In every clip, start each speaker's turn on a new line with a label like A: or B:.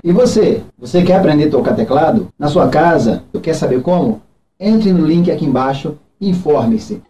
A: E você? Você quer aprender a tocar teclado? Na sua casa? Quer saber como? Entre no link aqui embaixo e informe-se.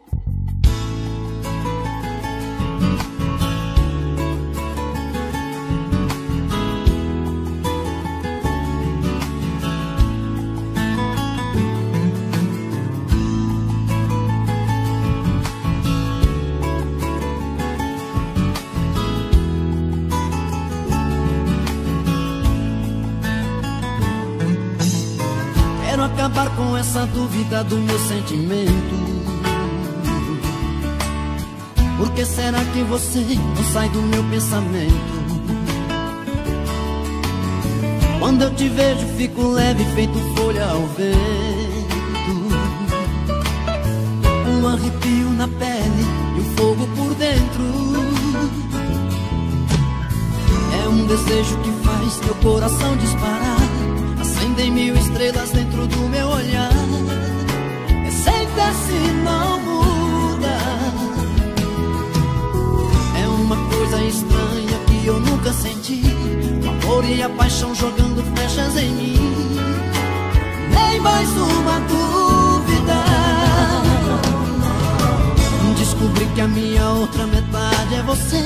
B: Quero acabar com essa dúvida do meu sentimento. Por que será que você não sai do meu pensamento? Quando eu te vejo fico leve, feito folha ao vento. Um arrepio na pele e um fogo por dentro. É um desejo que faz meu coração disparar. Acendem mil estrelas dentro do meu olhar. É sempre assim, não muda. É uma coisa estranha que eu nunca senti. O amor e a paixão jogando flechas em mim. Nem mais uma dúvida. Descobri que a minha outra metade é você.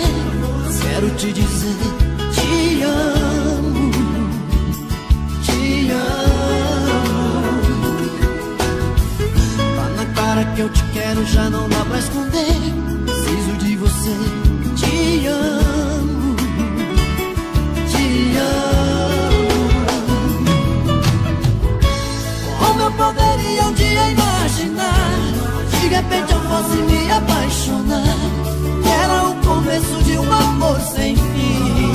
B: Quero te dizer, te amo. Te amo. Tá na cara que eu te quero, já não dá pra esconder. Preciso de você. Te amo. Te amo. Como eu poderia um dia imaginar? De repente eu fosse me apaixonar. Que era o começo de um amor sem fim.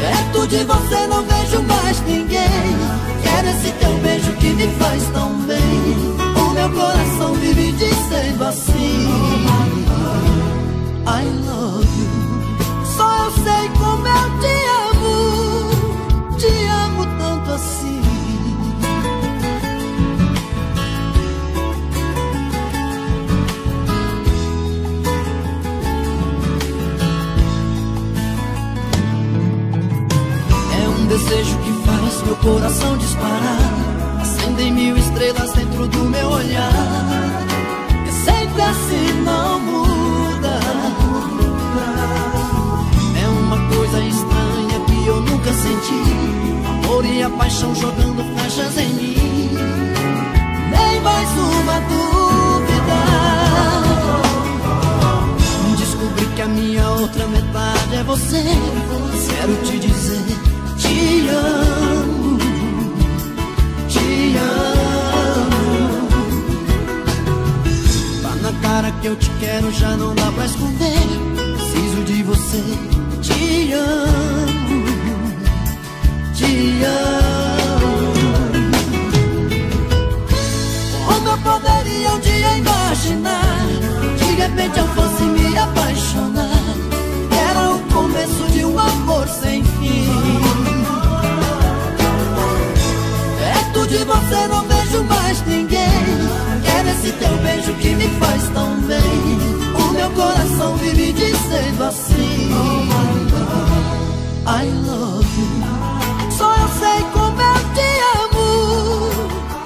B: Perto de você não vejo mais ninguém. Quero esse teu beijo que me faz tão bem. O meu coração vive dizendo assim: I love you. Só eu sei como eu te amo. Te amo tanto assim. Desejo que faz meu coração disparar. Acendem mil estrelas dentro do meu olhar. É sempre assim, não muda. É uma coisa estranha que eu nunca senti. O amor e a paixão jogando flechas em mim. Nem mais uma dúvida. Descobri que a minha outra metade é você. Quero te dizer, te amo, te amo. Tá na cara que eu te quero, já não dá pra esconder. Preciso de você. Te amo, te amo. Como eu poderia um dia imaginar? De repente eu fosse me apaixonar. Era o começo de um amor sem fim. Perto de você não vejo mais ninguém. Quero esse teu beijo que me faz tão bem. O meu coração vive dizendo assim: I love you. Só eu sei como eu te amo.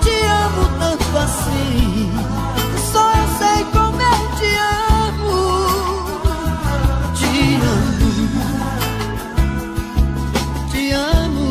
B: Te amo tanto assim. Só eu sei como eu te amo. Te amo. Te amo.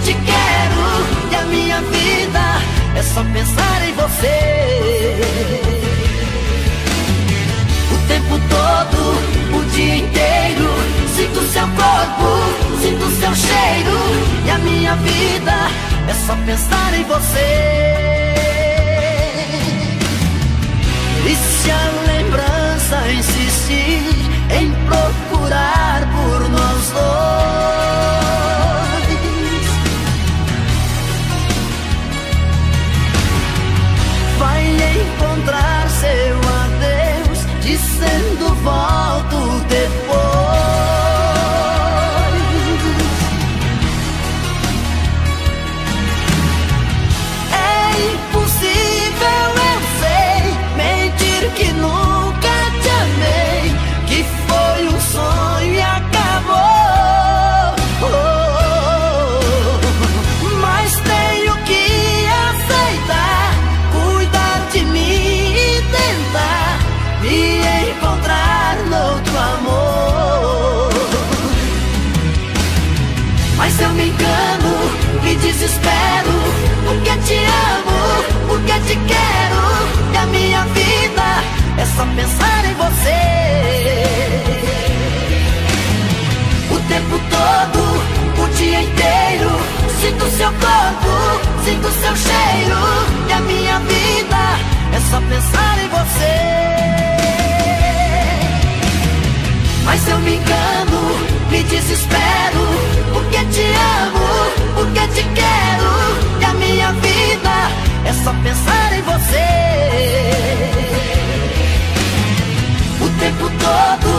B: eu te quero e a minha vida é só pensar em você. O tempo todo, o dia inteiro, sinto seu corpo, sinto seu cheiro, e a minha vida é só pensar em você. E se a lembrança insistir em procurar por nós dois, vai encontrar seu adeus dizendo volto depois. É impossível, eu sei, mentir que nunca te amei, que foi um sonho e acabou. Mas tenho que aceitar, cuidar de mim e tentar me encontrar noutro amor. Mas eu me engano, me desespero, porque te amo, porque te quero, e a minha vida é só pensar em você. O tempo todo, o dia inteiro, sinto seu corpo, sinto seu cheiro, e a minha vida é só pensar em você. Mas eu me engano, me desespero, porque te amo, porque te quero, e a minha vida é só pensar em você. O tempo todo,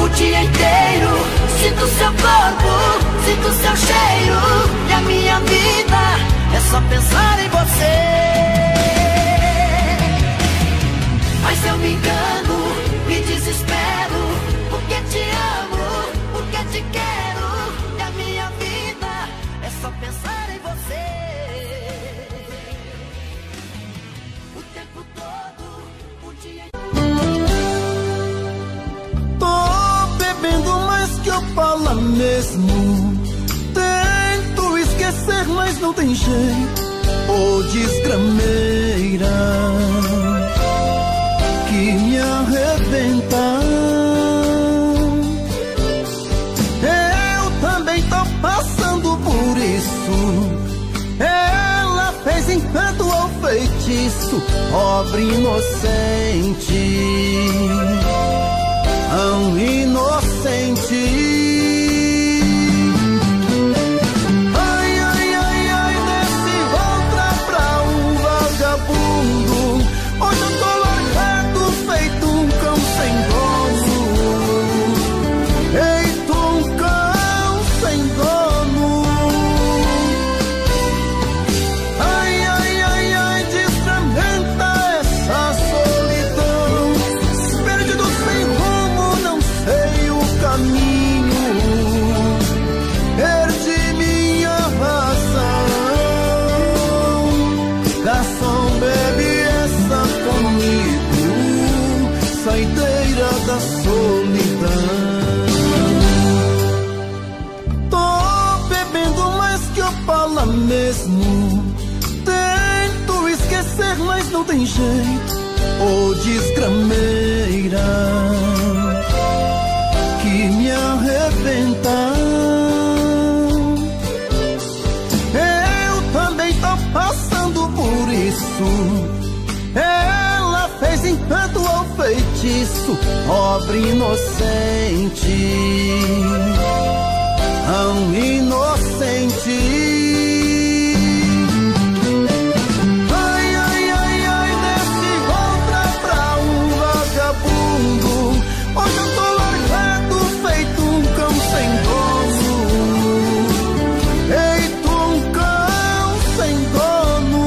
B: o dia inteiro, sinto seu corpo, sinto seu cheiro, e a minha vida é só pensar em você. Mas eu me engano, me desespero, porque te amo, porque te quero, e a minha vida é só pensar em você. O tempo todo, o dia inteiro.
C: Tô bebendo mais que eu falo mesmo. Tento esquecer, mas não tem jeito. Ô desgrameira que me arrebenta. Eu também tô passando por isso. Ela fez encanto ou feitiço, pobre inocente, tão inocente. Ai, ai, ai, ai, desse outra pra um vagabundo. Hoje eu tô largado, feito um cão sem dono. Feito um cão sem dono. Ai, ai, ai, ai, desfragmenta essa solidão. Perdido sem rumo, não sei o caminho. Perdi minha razão. Garçom, bebe essa comigo, saideira da solidão. Tô bebendo mais que eu falo mesmo. Tento esquecer, mas não tem jeito. Ô desgrameira que me arrebenta. Eu também tô passando por isso. Ela fez encanto ou feitiço, pobre inocente, tão inocente. Ai, ai, ai, ai, desse outra pra um vagabundo. Hoje eu tô largado, feito um cão sem dono. Feito um cão sem dono.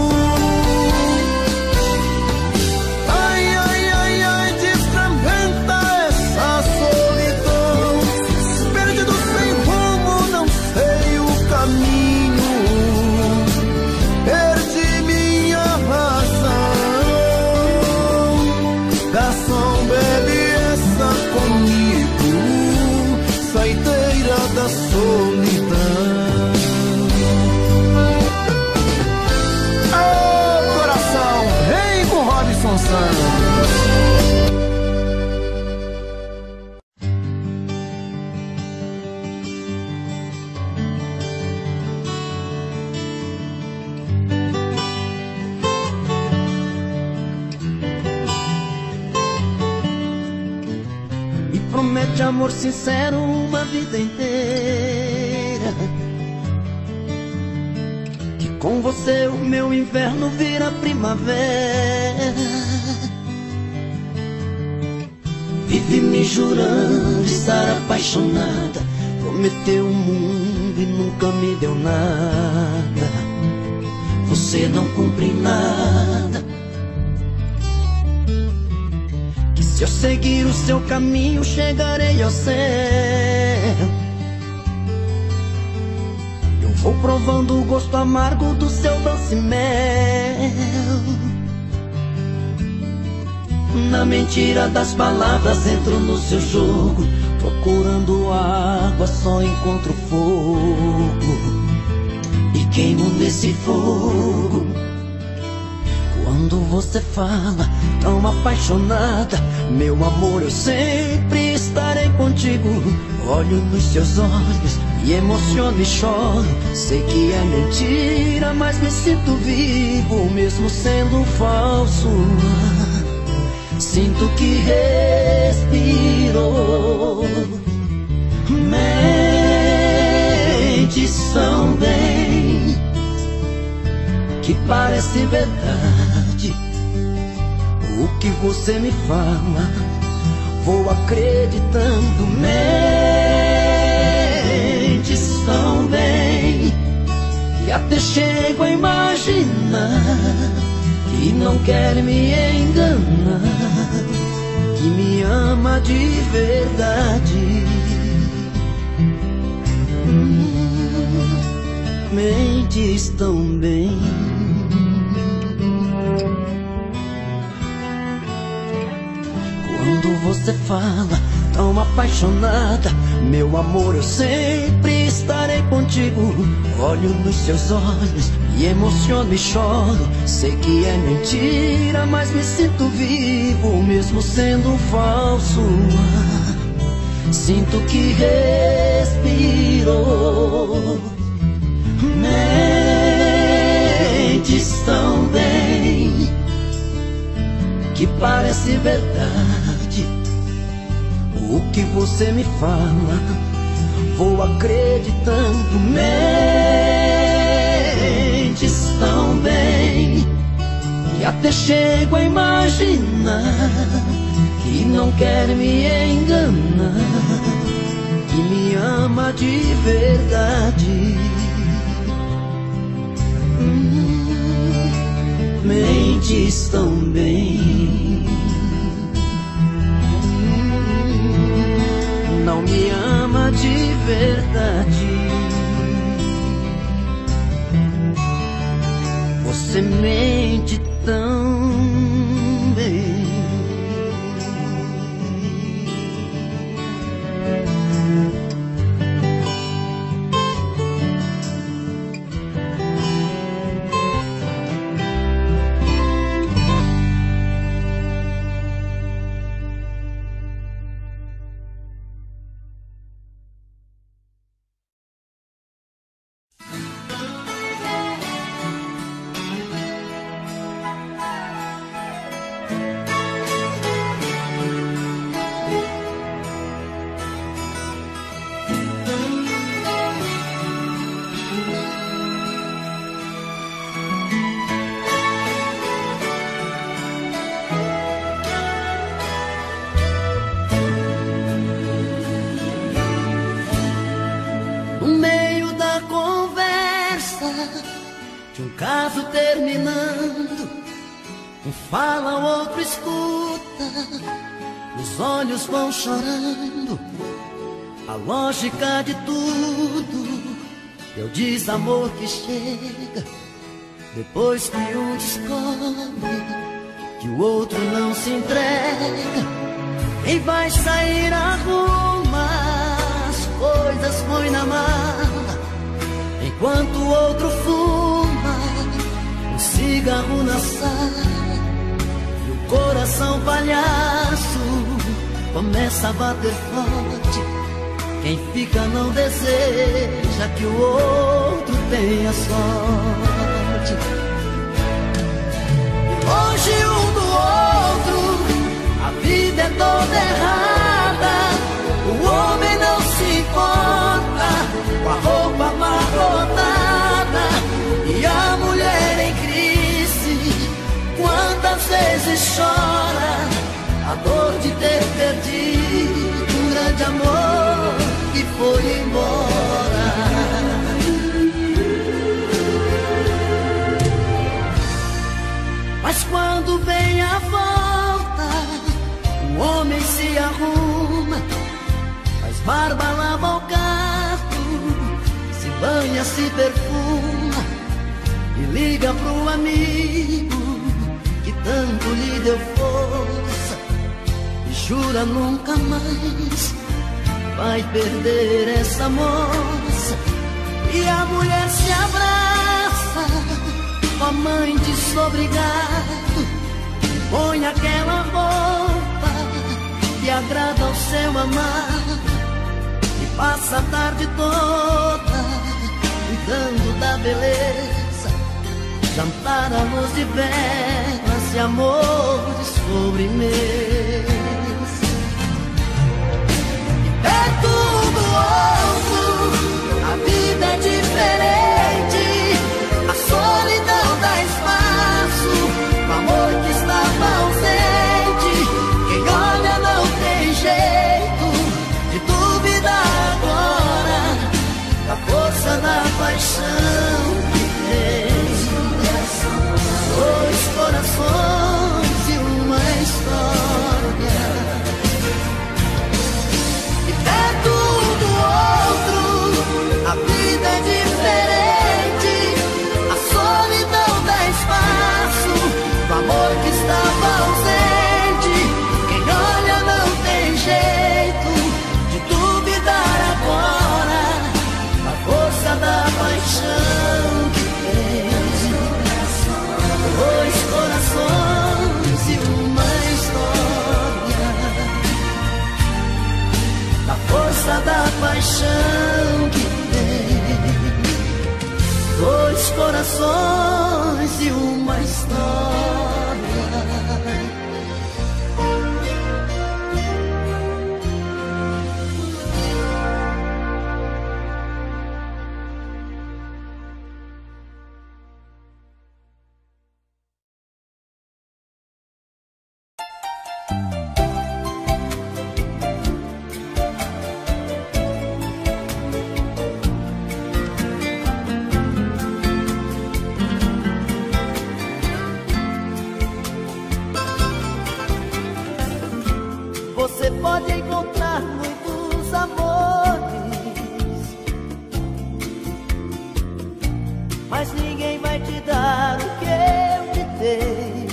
C: Ai, ai, ai, ai, desfragmenta essa solidão. Perdido sem rumo, não sei o caminho.
B: me promete amor sincero uma vida inteira. Que com você o meu inverno vira primavera. Vive me jurando estar apaixonada, prometeu o mundo e nunca me deu nada. Você não cumpre nada. Que se eu seguir o seu caminho chegarei ao céu. Eu vou provando o gosto amargo do seu doce mel. Na mentira das palavras entro no seu jogo, procurando água só encontro fogo e queimo nesse fogo. Quando você fala tão apaixonada, meu amor, eu sempre estarei contigo. Olho nos seus olhos e emociono e choro. Sei que é mentira, mas me sinto vivo, mesmo sendo falso. Sinto que respirou. Mentes tão bem que parece verdade. O que você me fala, vou acreditando. Mentes tão bem que até chego a imaginar que não quer me enganar, que me ama de verdade. Mentes tão bem. Quando você fala tão apaixonada, meu amor, eu sempre estarei contigo. Olho nos seus olhos e emociono e choro. Sei que é mentira, mas me sinto vivo, mesmo sendo falso. Sinto que respirou. Mentes tão bem que parece verdade. O que você me fala, vou acreditando. Mentes tão bem que até chego a imaginar que não quer me enganar, que me ama de verdade. Mentes tão bem. Não me ama de verdade. Você mente tão bem. De um caso terminando, um fala, o outro escuta, os olhos vão chorando. A lógica de tudo é o desamor que chega depois que um descobre que o outro não se entrega. Quem vai sair arruma as coisas, põe na mala, enquanto o outro fuma um cigarro na sala. E o coração palhaço começa a bater forte. Quem fica não deseja que o outro tenha sorte. Longe um do outro, a vida é toda errada. Barba, lava o gato, se banha, se perfuma e liga pro amigo que tanto lhe deu força e jura nunca mais vai perder essa moça. E a mulher se abraça com a mãe desobrigado, põe aquela roupa que agrada ao seu amado e passa a tarde toda cuidando da beleza, jantar à luz de velas e amor de sobremesa. E perto do outro a vida é diferente, a solidão dá espaço pro amor que estava ausente. Quem olha não tem jeito de duvidar agora da força da paixão que tem. Dois corações e uma história, e perto do outro a vida é diferente, a solidão dá espaço pro amor que estava ausente. Quem olha não tem jeito de duvidar agora da força da paixão que tem. Dois corações e uma história, da força da paixão que tem. Dois corações e uma história. Você pode encontrar muitos amores, mas ninguém vai te dar o que eu te dei.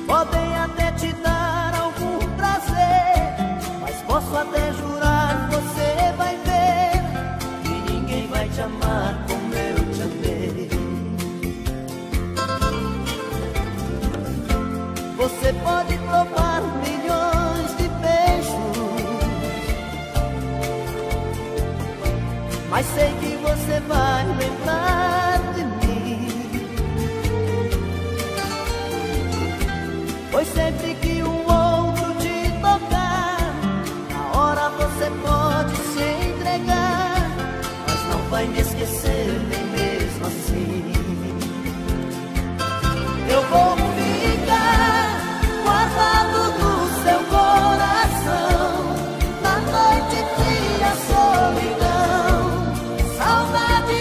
B: Podem até te dar algum prazer, mas posso até jurar, você vai ver que ninguém vai te amar como eu te amei. Você pode provar milhões de beijos, mas sei que você vai lembrar de mim, pois sempre que um outro te tocar, na hora você pode se entregar, mas não vai me esquecer nem mesmo assim. Eu vou ficar guardado no seu coração, na noite fria, solidão, saudade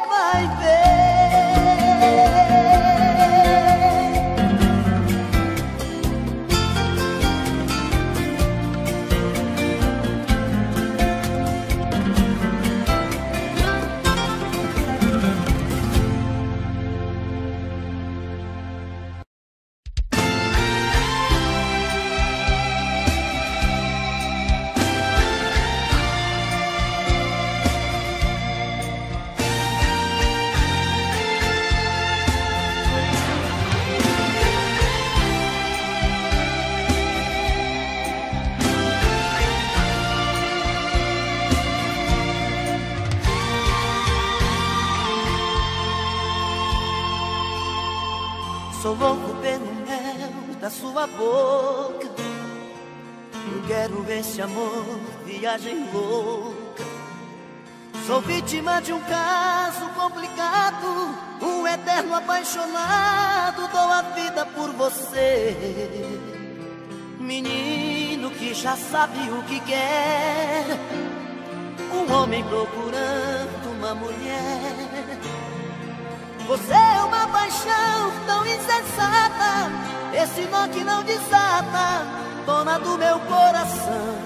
B: vai ver. Sou louco pelo mel da sua boca. Eu quero esse amor, viagem louca. Sou vítima de um caso complicado, um eterno apaixonado. Dou a vida por você, menino que já sabe o que quer. Um homem procurando uma mulher. Você é uma paixão tão insensata, esse nó que não desata, dona do meu coração.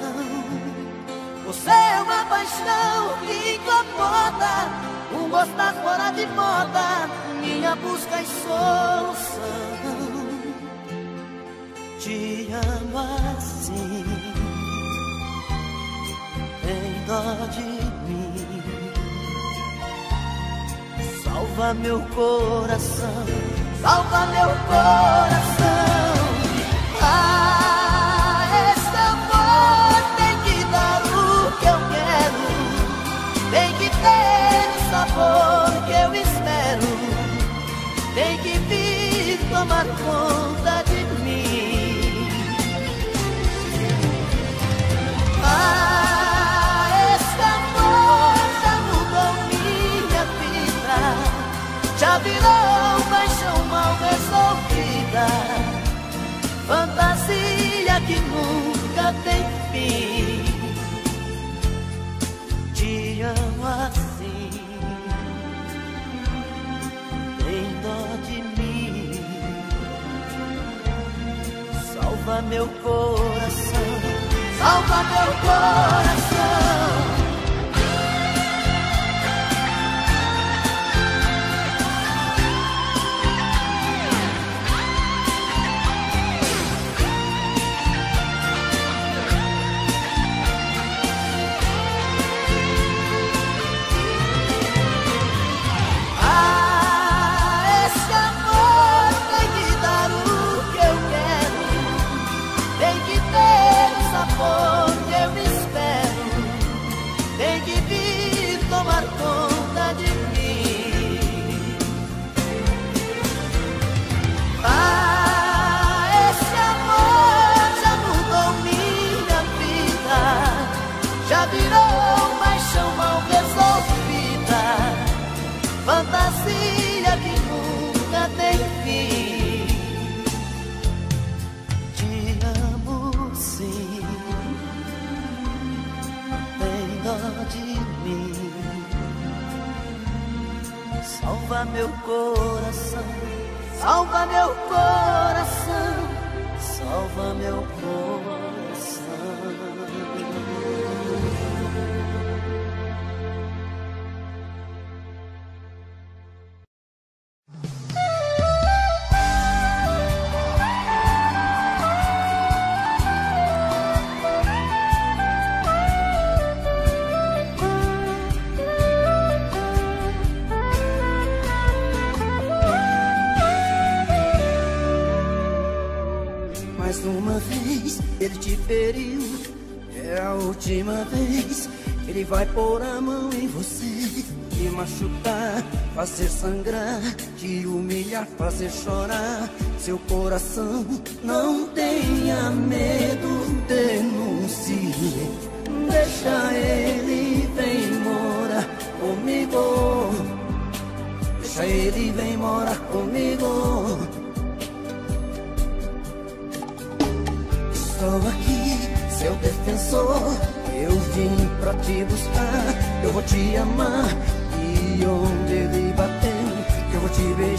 B: Você é uma paixão que incomoda, um gostar fora de moda, minha busca e solução. Te amo assim, tem dó de mim. Salva meu coração, salva meu coração. Ah, esse amor tem que dar o que eu quero, tem que ter o sabor que eu espero, tem que vir tomar conta de mim. Ah, esse amor já mudou minha vida, já virou paixão mal resolvida, fantasia que nunca tem fim. Te amo assim, tem dó de mim. Salva meu coração, salva meu coração. Fantasia que nunca tem fim. Te amo sim, tem dó de mim. Salva meu coração, salva meu coração, salva meu coração. Mais uma vez ele te feriu, é a última vez que ele vai pôr a mão em você, te machucar, fazer sangrar, te humilhar, fazer chorar seu coração. Não tenha medo, denuncie, deixa ele, vem morar comigo, deixa ele, vem morar comigo. Estou aqui, seu defensor, eu vim pra te buscar, eu vou te amar e honrar.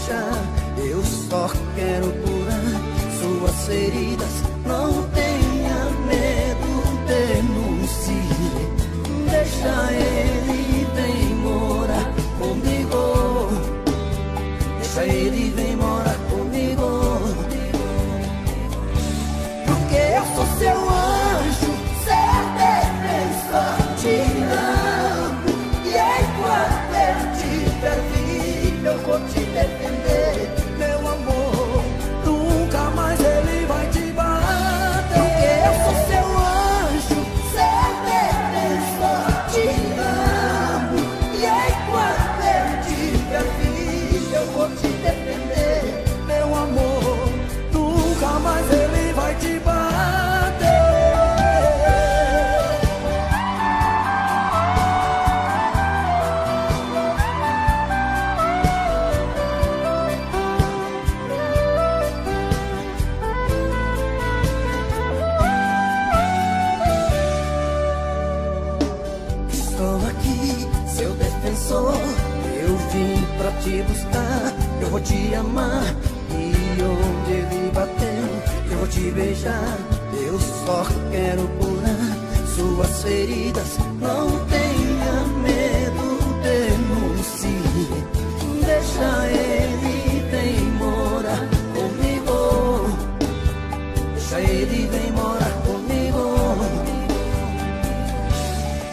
B: beijar. Eu só quero curar suas feridas. Não tenha medo, denuncie. Deixa ele vem morar comigo. Deixa ele vem morar comigo. Porque eu sou seu anjo, seu defensor, te amo. E enquanto eu tiver vivo, eu vou te defender, meu amor. Nunca mais ele vai te bater. Porque eu sou seu anjo, seu defensor, te amo. E enquanto eu tiver vivo, eu vou te defender, meu amor. Nunca mais ele vai te bater. Estou aqui, seu defensor. Eu vim pra te buscar. Eu vou te amar. E onde ele bateu, eu vou te beijar. Eu só quero curar suas feridas. Não tenha medo, denuncie. Deixa ele vem morar comigo. Deixa ele vem morar comigo.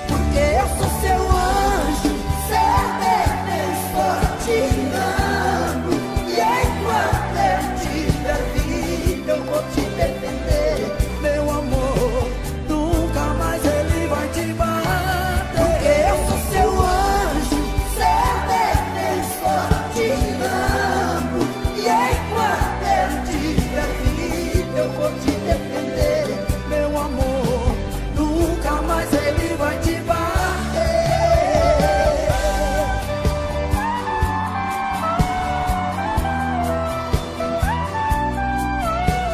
B: Porque eu sou seu anjo, seu defensor, te amo. E enquanto eu tiver vivo, eu vou te defender, meu amor. Nunca mais ele vai te bater. Porque eu sou seu anjo, seu defensor, te amo. E enquanto eu tiver vivo, eu vou te defender, meu amor. Nunca mais ele vai te bater.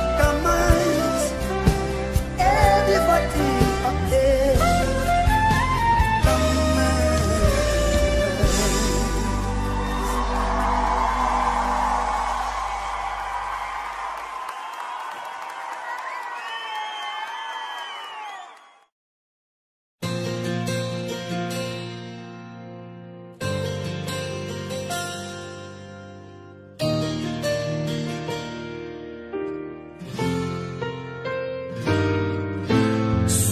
B: Nunca mais ele vai te bater. Nunca mais.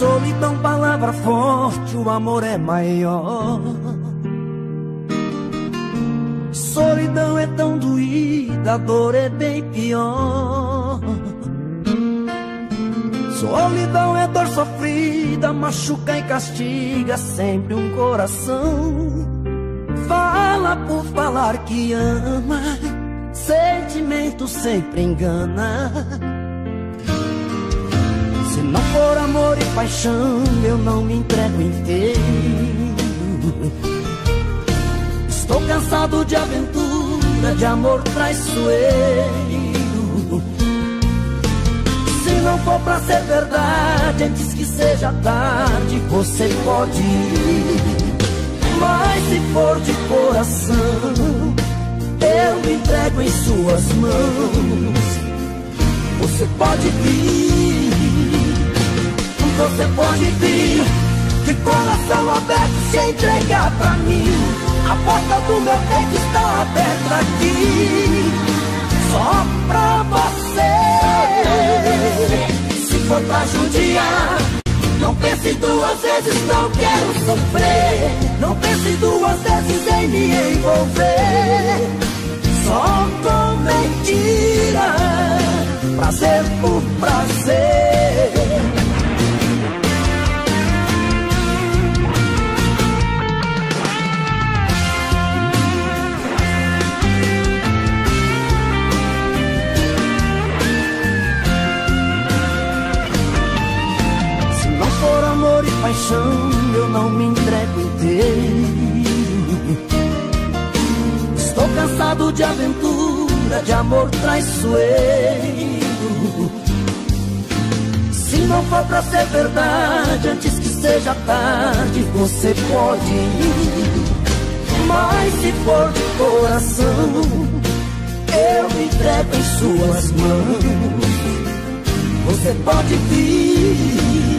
B: Solidão, palavra forte, o amor é maior. Solidão é tão doída, a dor é bem pior. Solidão é dor sofrida, machuca e castiga sempre um coração. Fala por falar que ama, sentimento sempre engana. Se não for amor e paixão, eu não me entrego inteiro. Estou cansado de aventura, de amor traiçoeiro. Se não for pra ser verdade, antes que seja tarde, você pode ir. Mas se for de coração, eu me entrego em suas mãos. Você pode vir, você pode vir, de coração aberto se entregar pra mim. A porta do meu peito está aberta aqui, só pra você. Se for pra judiar, não pense duas vezes, não quero sofrer. Não pense duas vezes em me envolver, só com mentira, prazer por prazer. Se não for amor e paixão, eu não me entrego inteiro. Estou cansado de aventura, de amor traiçoeiro. Se não for pra ser verdade, antes que seja tarde, você pode ir. Mas se for de coração, eu me entrego em suas mãos. Você pode vir,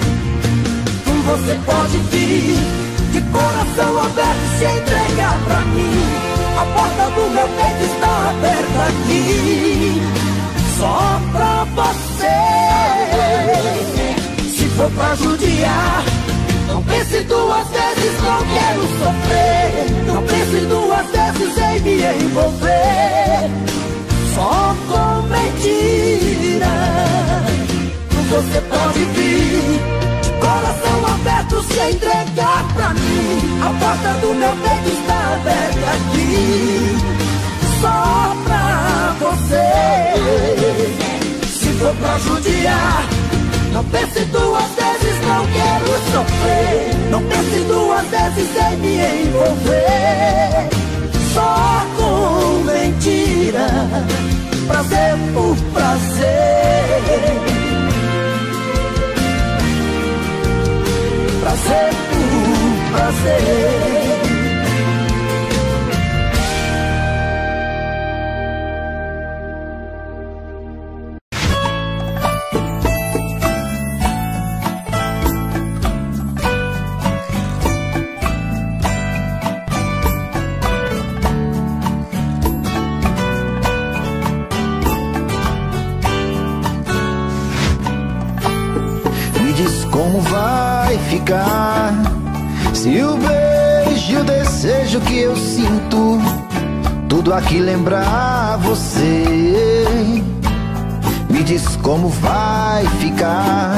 B: você pode vir, de coração aberto se entregar pra mim. A porta do meu peito está aberta aqui, só pra você. Se for pra judiar, não pense duas vezes, não quero sofrer. Não pense duas vezes em me envolver, só com mentira. Você pode vir, de coração aberto se entregar pra mim. A porta do meu peito está aberta aqui, só pra você. Se for pra judiar, não pense duas vezes, não quero sofrer. Não pense duas vezes em me envolver, só com mentira. Prazer por prazer, prazer por prazer.
D: Como vai ficar se o beijo e o desejo que eu sinto tudo aqui lembrar você? Me diz como vai ficar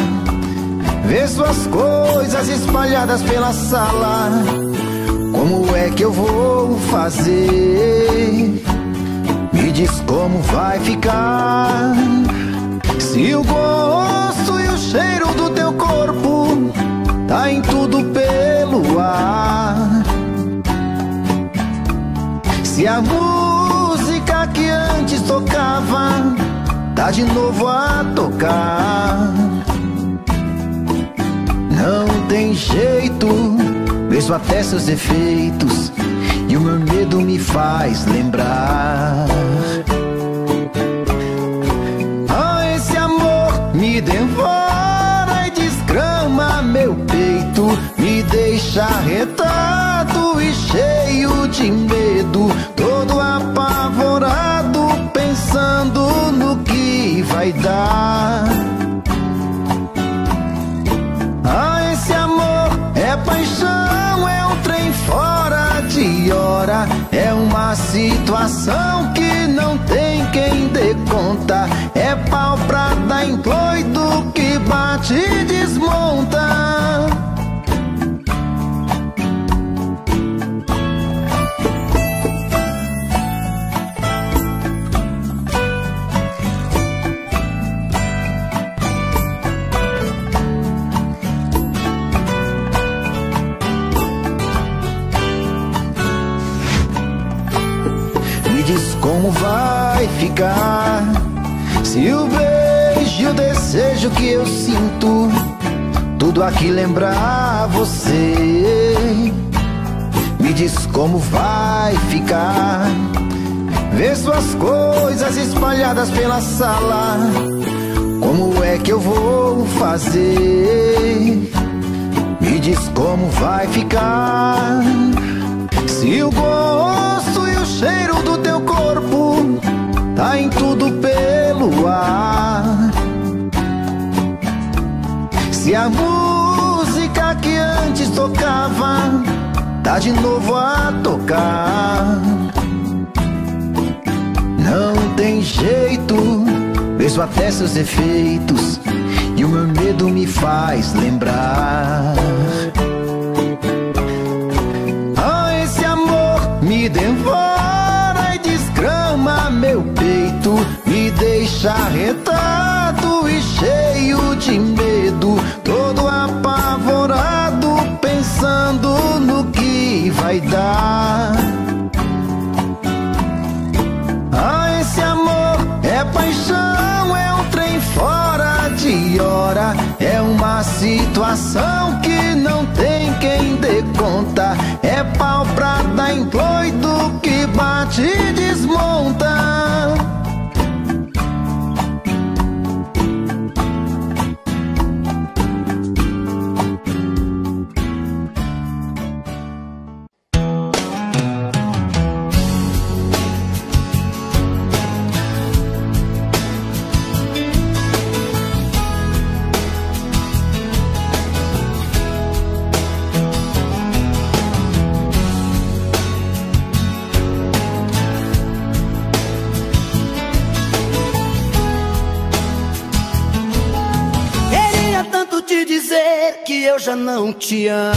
D: ver suas coisas espalhadas pela sala. Como é que eu vou fazer? Me diz como vai ficar se o gosto e o cheiro do teu corpo tá em tudo pelo ar. Se a música que antes tocava tá de novo a tocar. Não tem jeito, vejo até seus defeitos e o meu medo me faz lembrar. Me devora e desgrama meu peito, me deixa arretado e cheio de medo, todo apavorado, pensando no que vai dar. Ah, esse amor é paixão, é um trem fora de hora, é uma situação que não tem quem dê conta, é pau pra dar em doido que bate e desmonta. Me diz como vai ficar se o beijo e o desejo que eu sinto tudo aqui lembrar você? Me diz como vai ficar ver suas coisas espalhadas pela sala. Como é que eu vou fazer? Me diz como vai ficar se o gosto e o cheiro do teu corpo tá em tudo pelo ar. Se a música que antes tocava tá de novo a tocar. Não tem jeito, vejo até seus defeitos e o meu medo me faz lembrar. Ah, esse amor me devora e desgrama meu peito, me deixa arretado e cheio de medo, todo apavorado, pensando no que vai dar. Ah, esse amor é paixão, é um trem fora de hora, é uma situação que não tem quem dê conta, é pau pra dar em doido que bate e desmonta.
B: que eu já não te amo,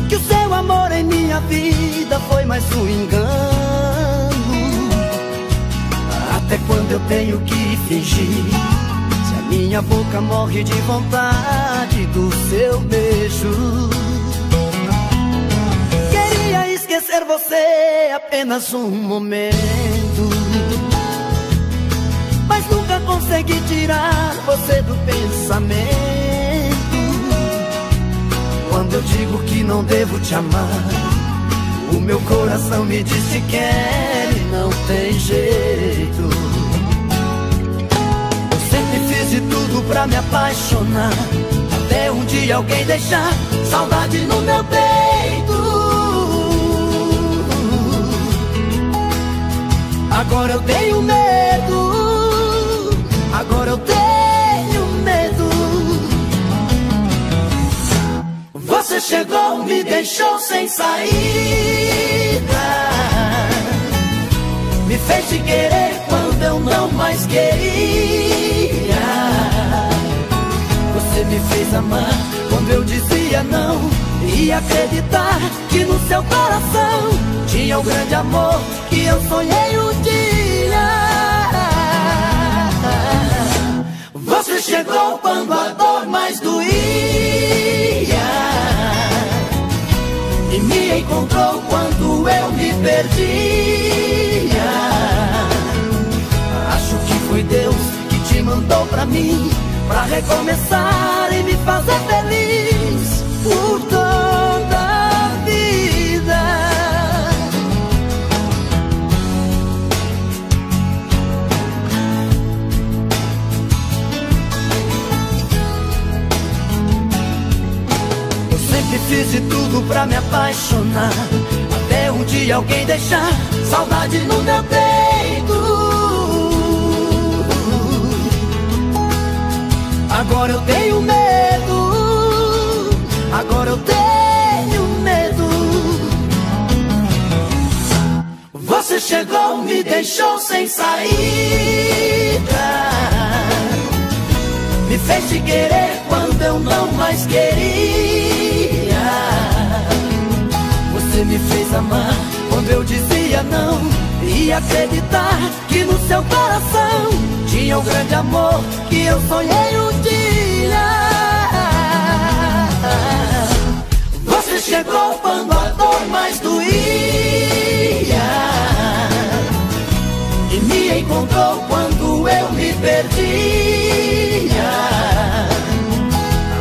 B: que o seu amor em minha vida foi mais um engano. Até quando eu tenho que fingir, se a minha boca morre de vontade do seu beijo? Queria esquecer você apenas um momento, mas nunca consegui tirar você do pensamento. Quando eu digo que não devo te amar, o meu coração me diz que quer e não tem jeito. Eu sempre fiz de tudo pra me apaixonar, até um dia alguém deixar saudade no meu peito. Agora eu tenho medo, agora eu tenho medo. Você chegou, me deixou sem saída, me fez te querer quando eu não mais queria. Você me fez amar quando eu dizia não, e acreditar que no seu coração tinha o grande amor que eu sonhei um dia. Você chegou quando a dor mais doía e me encontrou quando eu me perdia. Acho que foi Deus que te mandou pra mim, pra recomeçar e me fazer feliz por toda a vida. Eu sempre fiz de tudo pra me apaixonar, até um dia alguém deixar saudade no meu peito. Agora eu tenho medo, agora eu tenho medo. Você chegou, me deixou sem saída, me fez te querer quando eu não mais queria. Você me fez amar quando eu dizia não, e acreditar que no seu coração tinha o grande amor que eu sonhei um dia. Você chegou quando a dor mais doía e me encontrou quando eu me perdia.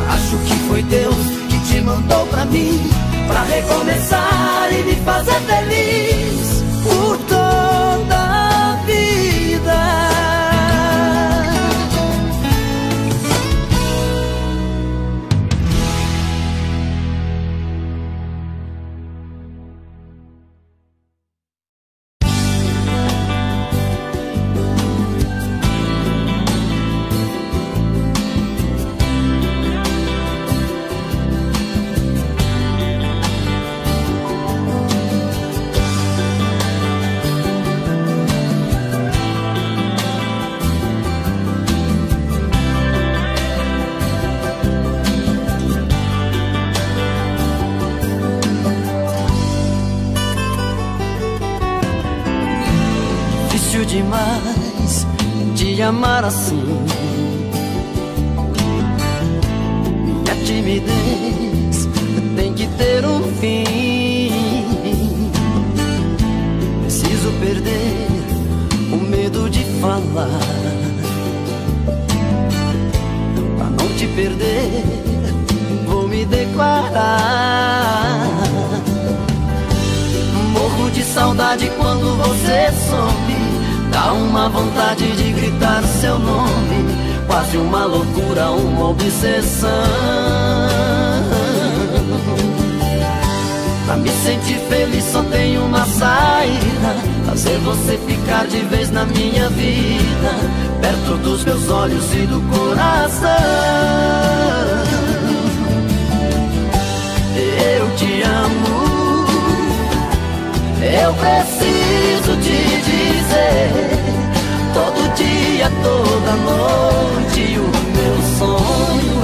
B: Acho que foi Deus que te mandou pra mim, pra recomeçar e me fazer feliz por toda a vida. Demais de amar assim, minha timidez tem que ter um fim. Preciso perder o medo de falar, pra não te perder vou me declarar. Morro de saudade quando você some, dá uma vontade de gritar seu nome, quase uma loucura, uma obsessão. Pra me sentir feliz só tem uma saída, fazer você ficar de vez na minha vida, perto dos meus olhos e do coração. Eu te amo, eu preciso te dizer, todo dia, toda noite, o meu sonho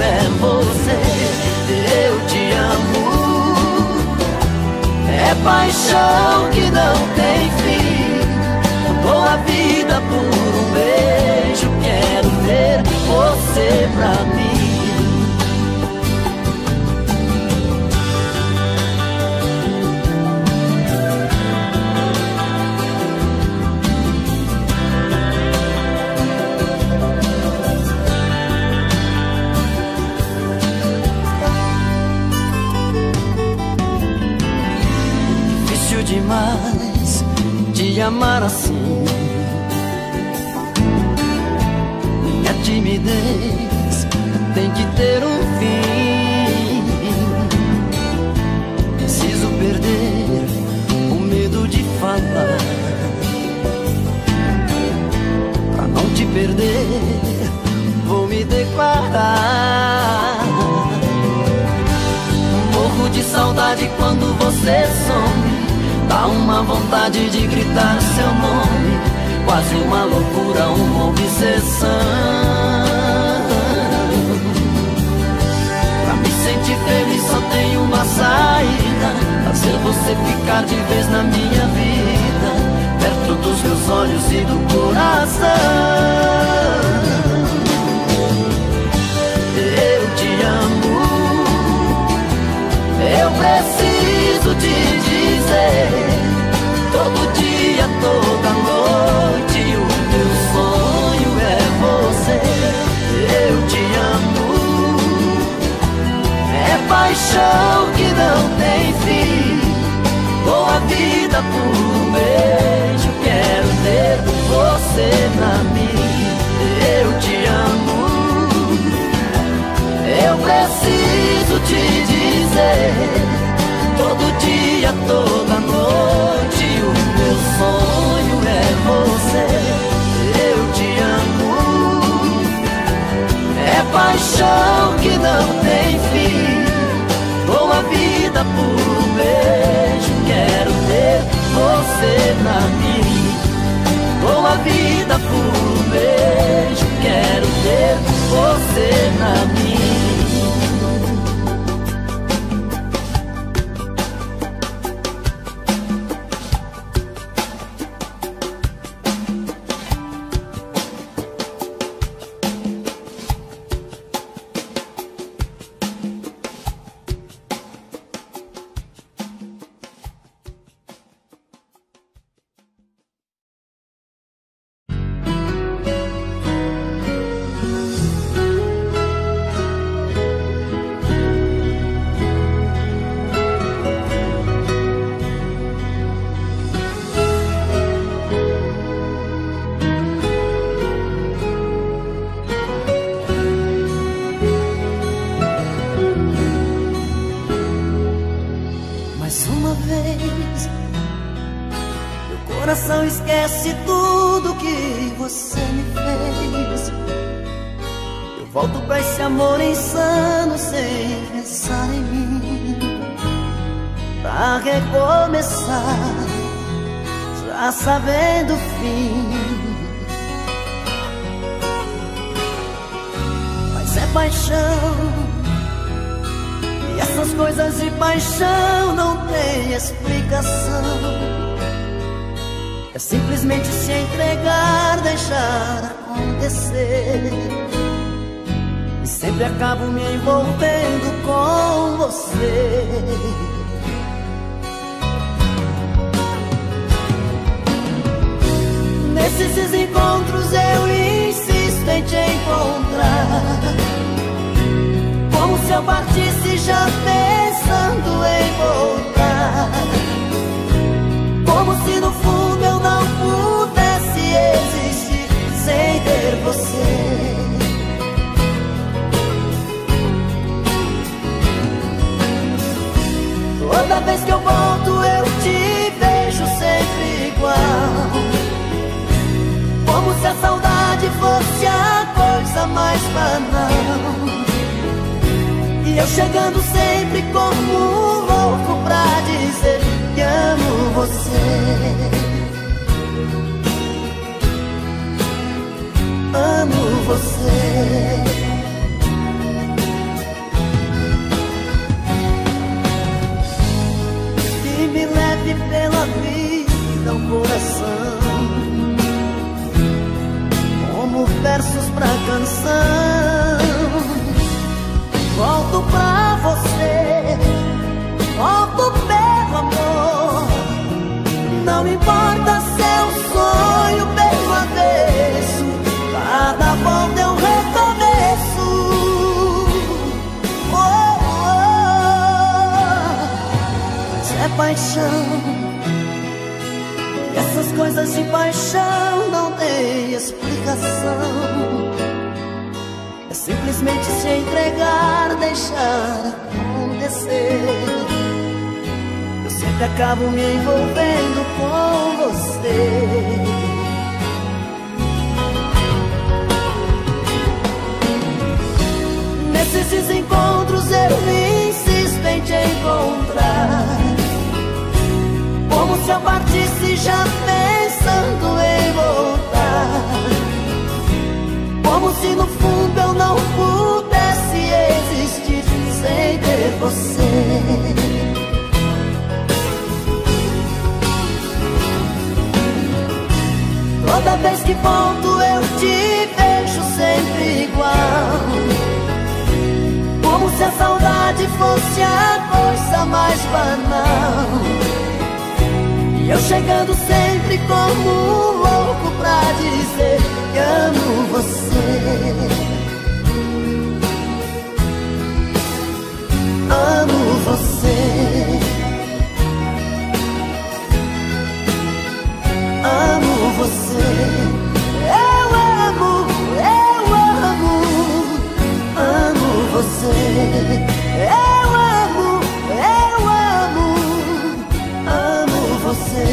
B: paixão que não tem fim. Dou a vida por um beijo, quero ter você pra mim. Demais te amar assim. Minha timidez tem que ter um fim. Preciso perder o medo de falar. Pra não te perder, vou me declarar. Morro de saudade quando você some. Dá uma vontade de gritar seu nome, quase uma loucura, uma obsessão. Pra me sentir feliz só tem uma saída: fazer você ficar de vez na minha vida, perto dos meus olhos e do coração. Eu te amo, eu preciso te dizer. Todo dia, toda noite, o meu sonho é você. Eu te amo, é paixão que não tem fim. Dou a vida por um beijo, quero ter você pra mim. Eu te amo, eu preciso te dizer. Todo dia, toda noite, o meu sonho é você. Eu te amo, é paixão que não tem fim. Dou a vida por um beijo, quero ter você pra mim. Dou a vida por um beijo, quero ter você pra mim.
E: coração esquece tudo que você me fez. Eu volto pra esse amor insano sem pensar em mim, pra recomeçar, já sabendo o fim. Mas é paixão, e essas coisas de paixão não tem explicação. É simplesmente se entregar, deixar acontecer, e sempre acabo me envolvendo com você. Nesses encontros eu insisto em te encontrar, como se eu partisse já pensando em voltar, como se no fundo eu não pudesse existir sem ter você. Toda vez que eu volto eu te vejo sempre igual, como se a saudade fosse a coisa mais banal, e eu chegando sempre como um louco pra dizer que amo você. Amo você. E me leva teu coração, como versos pra canção. Volto pra você, volto pelo amor. Não importa se é um sonho pelo avesso, cada volta é um recomeço. Mas é paixão, e essas coisas de paixão não tem explicação. É simplesmente se entregar, deixar acontecer. Eu sempre acabo me envolvendo com você. Nesses desencontros eu insisto em te encontrar, como se eu partisse já pensando em voltar, como se no fundo eu não pudesse existir sem ter você. Toda vez que volto eu te vejo sempre igual, como se a saudade fosse a coisa mais banal. E eu chegando sempre como um louco pra dizer que amo você. Amo você. Amo você. Eu amo você. Eu amo você. Amo você.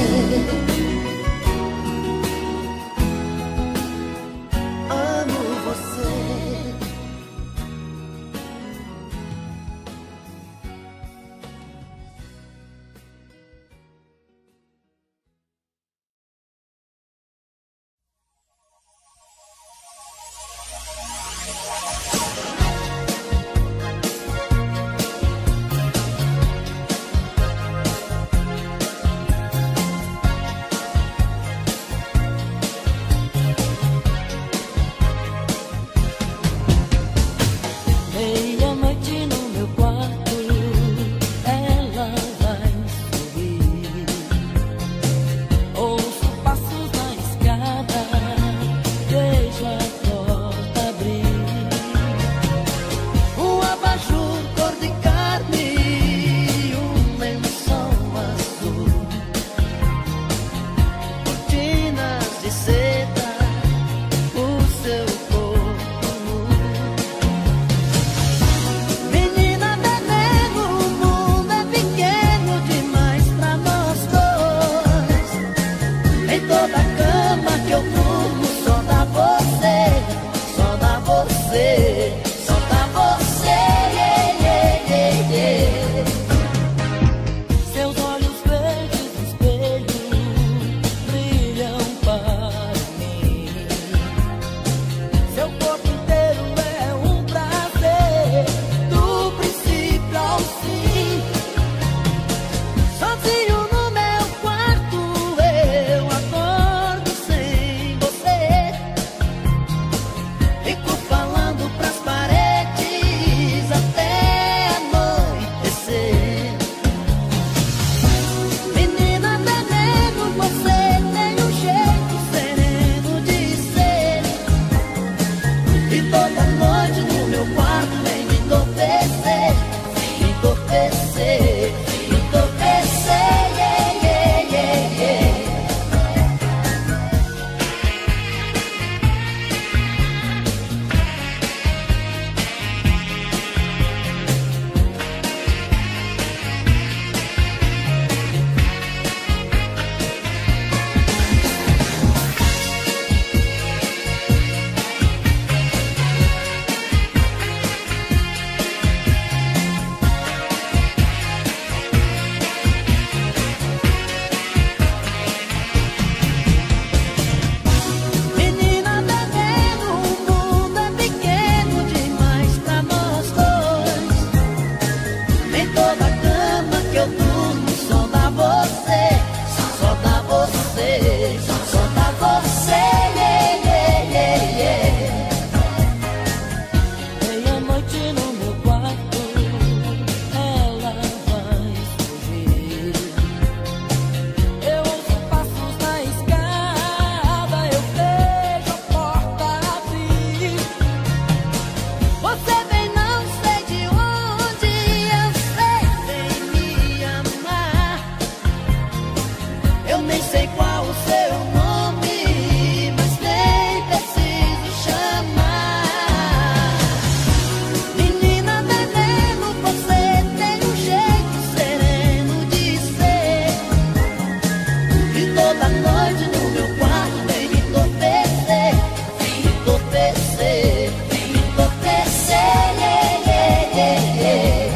E: sei qual o seu nome, mas nem preciso chamar. Menina veneno, você tem um jeito sereno de ser, e toda noite no meu quarto vem me entorpecer, vem me entorpecer, vem me entorpecer, yeah, yeah, yeah, yeah.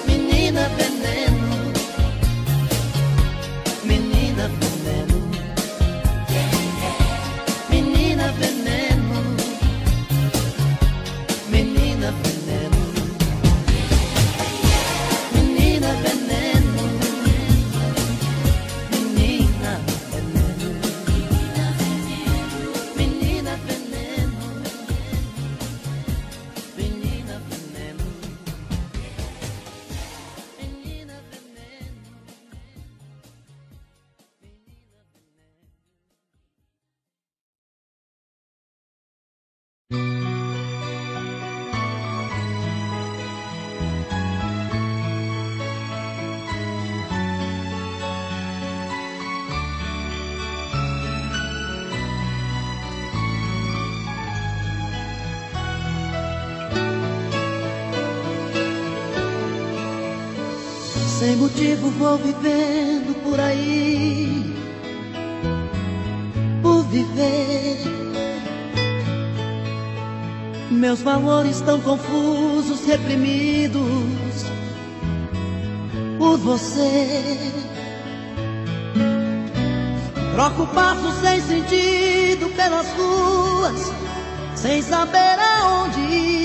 E: Menina veneno, menina veneno, menina veneno, menina veneno, menina veneno, menina veneno, menina veneno, menina veneno. Sem motivo vou vivendo por aí, por viver. Meus valores tão confusos, reprimidos por você. Troco passo sem sentido pelas ruas, sem saber aonde ir.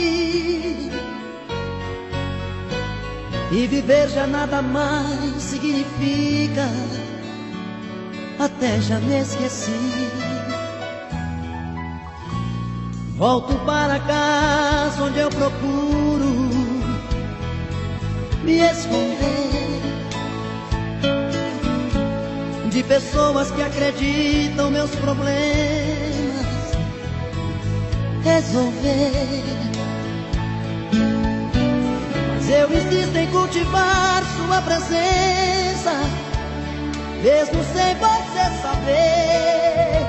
E: E viver já nada mais significa, até já me esqueci. Volto para casa onde eu procuro me esconder de pessoas que acreditam meus problemas resolver. Eu insisto em cultivar sua presença, mesmo sem você saber.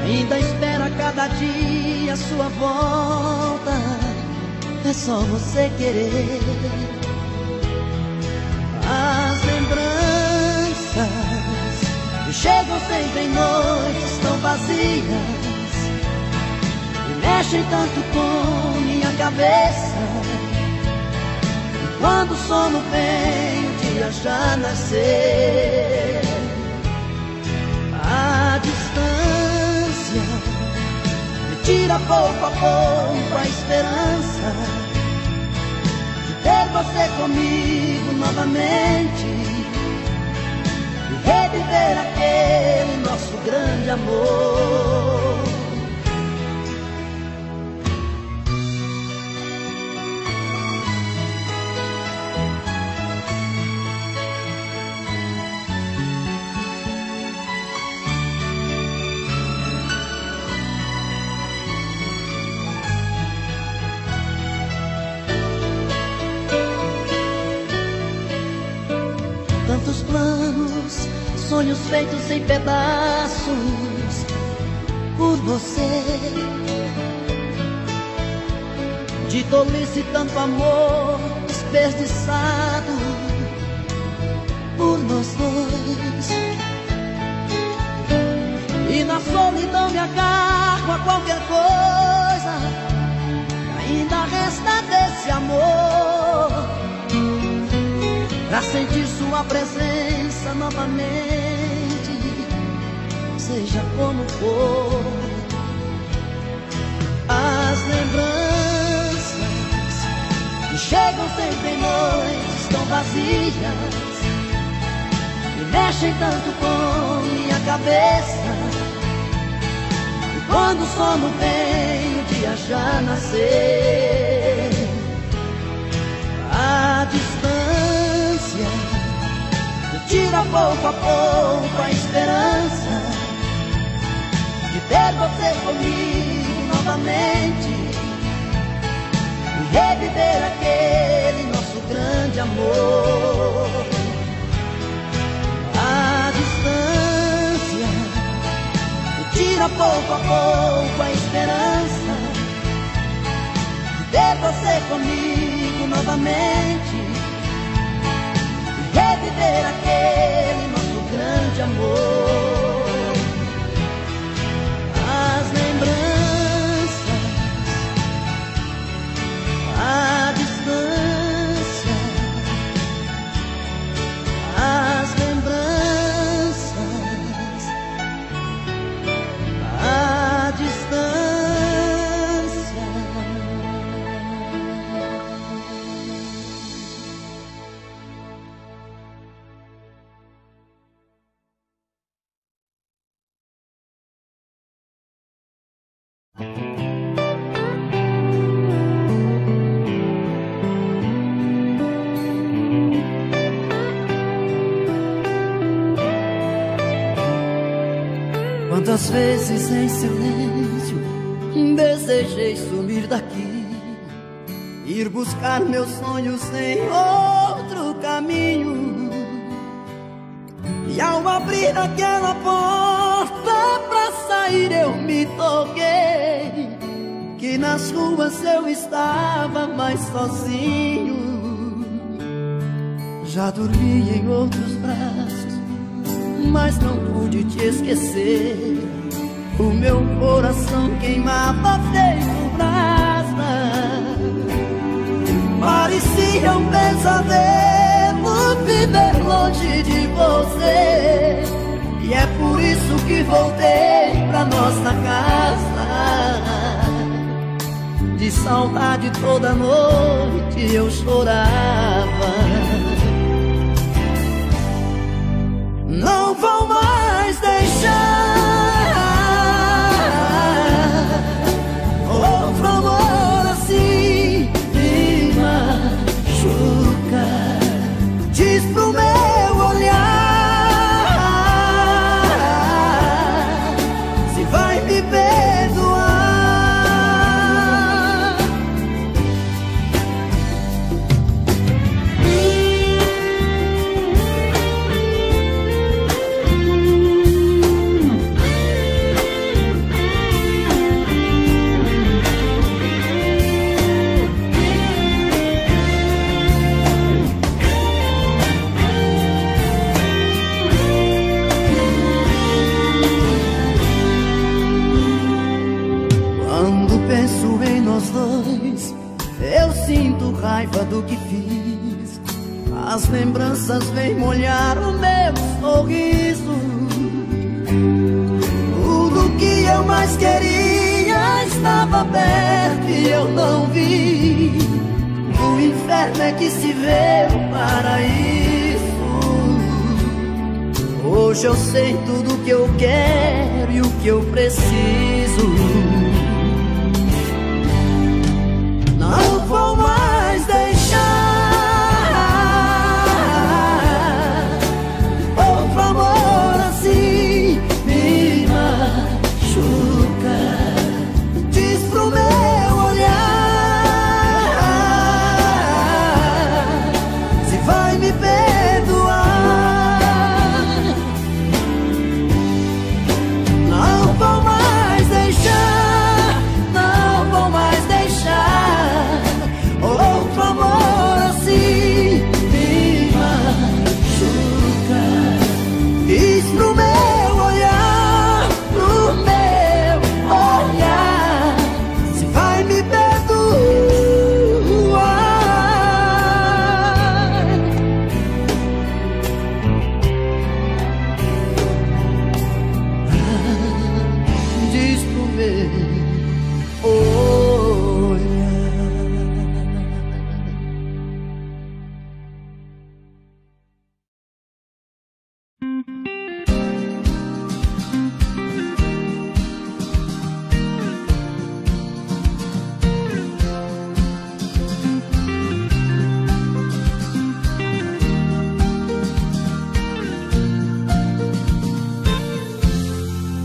E: Ainda espera cada dia sua volta, é só você querer. As lembranças que chegam sempre em noites tão vazias e mexem tanto com minha cabeça. Quando o sono vem, o dia já nascer. A distância me tira pouco a pouco a esperança de ter você comigo novamente e reviver aquele nosso grande amor. Tantos planos, sonhos feitos em pedaços por você. De tolice tanto amor desperdiçado por nós dois. E na solidão me agarro a qualquer coisa que ainda resta desse amor, pra sentir sua presença novamente, seja como for. As lembranças que chegam sempre em noites tão vazias e mexem tanto com minha cabeça. E quando o sono vem, o dia já nascer. A distância me tira pouco a pouco a esperança de ter você comigo novamente e reviver aquele nosso grande amor. tinha pouco a pouco a esperança de ter você comigo novamente, de reviver aquele nosso grande amor. As lembranças, a distância, as lembranças, a distância. Quantas vezes em silêncio desejei sumir daqui, ir buscar meus sonhos em outro caminho. E ao abrir aquela porta pra sair eu me toquei que nas ruas eu estava mais sozinho. Já dormi em outros braços, mas não pude te esquecer. O meu coração queimava feito brasa. Parecia um pesadelo viver longe de você, e é por isso que voltei pra nossa casa. De saudade toda noite eu chorava. Não vou mais deixar outro amor assim me machucar. Diz pro meu olhar se vai me perdoar. Eu sinto raiva do que fiz. As lembranças vêm molhar o meu sorriso. Tudo que eu mais queria estava perto e eu não vi. O inferno é que se vê o paraíso. Hoje eu sei tudo que eu quero e o que eu preciso. Não vou mais deixar outro amor assim me machucar. Diz pro meu olhar se vai me perdoar. Não vou mais deixar, não vou mais deixar outro amor assim me machucar. Diz pro meu olhar, pro meu olhar se vai me perdoar. Diz pro meu olhar.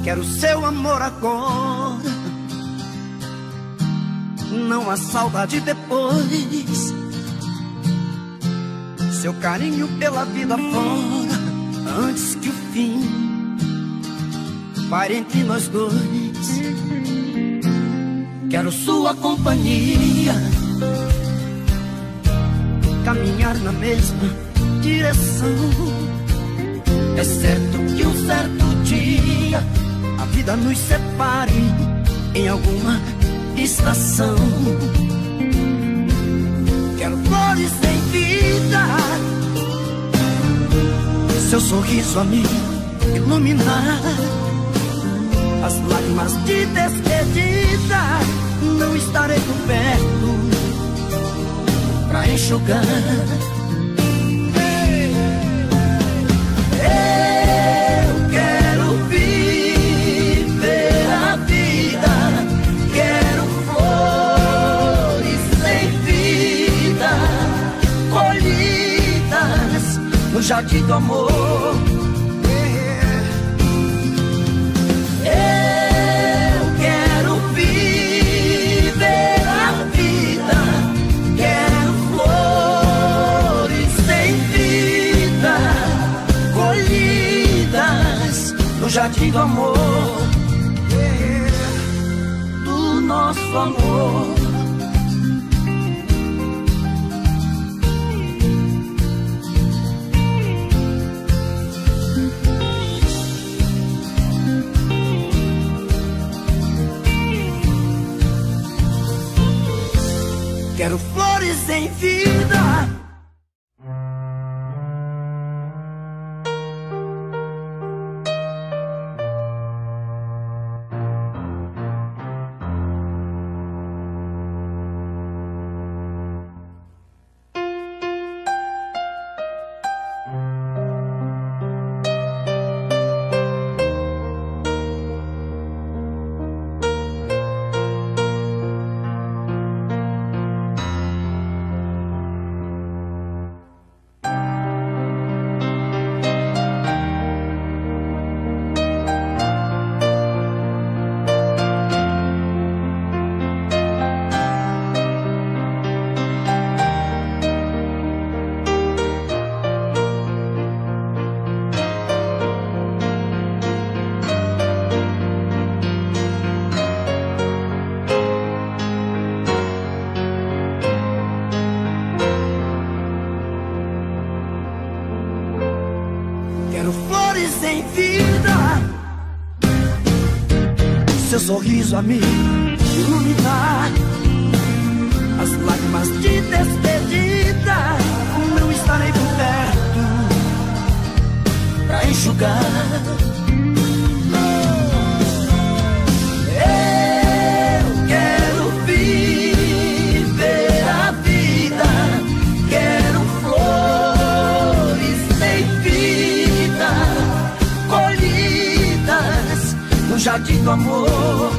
E: Quero seu amor agora, não há saudade depois. Seu carinho pela vida fora, antes que o fim par entre nós dois. Quero sua companhia, caminhar na mesma direção. É certo que um certo dia a vida nos separe em alguma estação. Quero flores sem vida, seu sorriso a me iluminar. As lágrimas de despedida não estarei por perto pra enxugar. Eu quero viver a vida, quero flores sem vida, colhidas no jardim do amor. Jardim do amor, do nosso amor. Quero flores em vida, seu sorriso a me iluminar. As lágrimas de despedida não estarei por perto pra enxugar. Eu quero viver a vida, quero flores sem vida, colhidas no jardim do amor.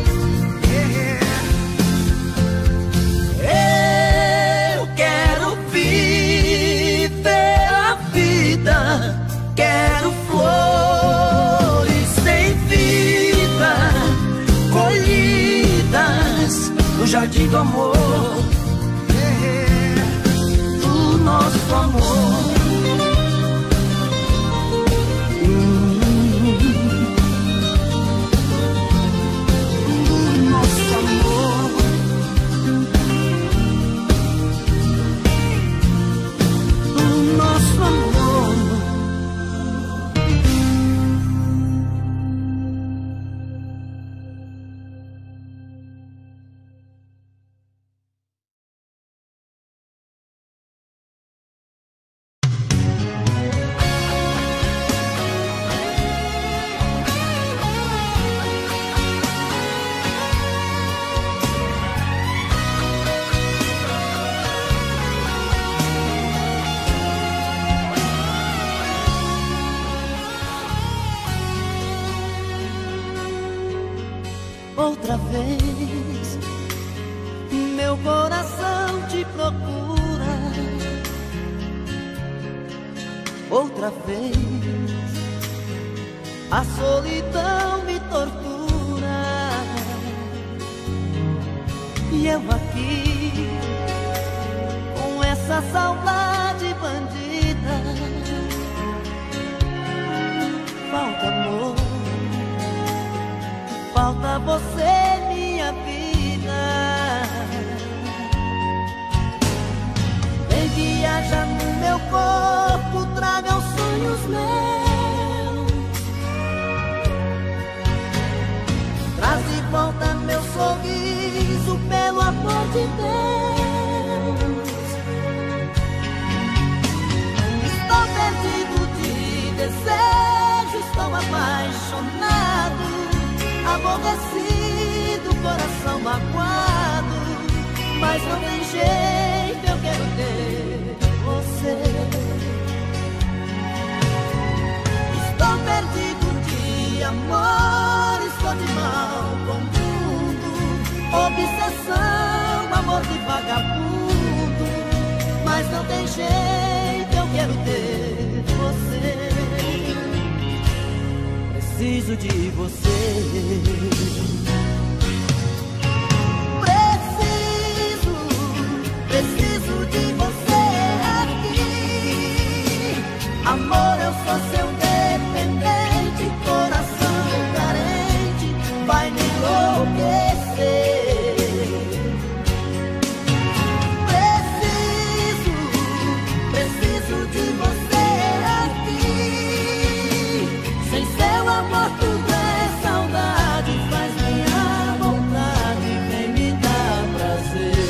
E: Eu quero viver a vida, quero flores sem vida, colhidas no jardim do amor, do nosso amor. Outra vez, meu coração te procura. Outra vez, a solidão me tortura. E eu aqui, com essa saudade bandida. Falta amor, a você minha vida. Vem viajar no meu corpo, traga os sonhos meus. Traz de volta meu sorriso, pelo amor de Deus. Estou perdido de desejo, estou apaixonado, aborrecido, coração magoado, mas não tem jeito, eu quero ter você. Estou perdido de amor, estou de mal com tudo, obsessão, amor de vagabundo, mas não tem jeito, eu quero ter você. Preciso de você. Preciso de você aqui. Amor, eu sou seu dependente, coração carente, vai me enlouquecer. Preciso de você aqui. Sem seu amor tudo é saudade, faz minha vontade, vem me dar prazer.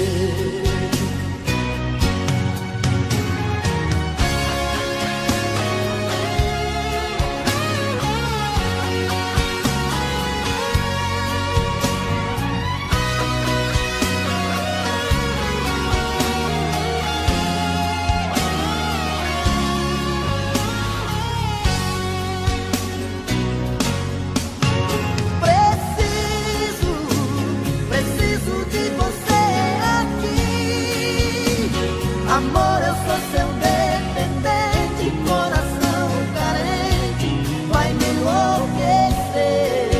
E: Preciso de você aqui. Amor, eu sou seu dependente, coração carente, vai me enlouquecer.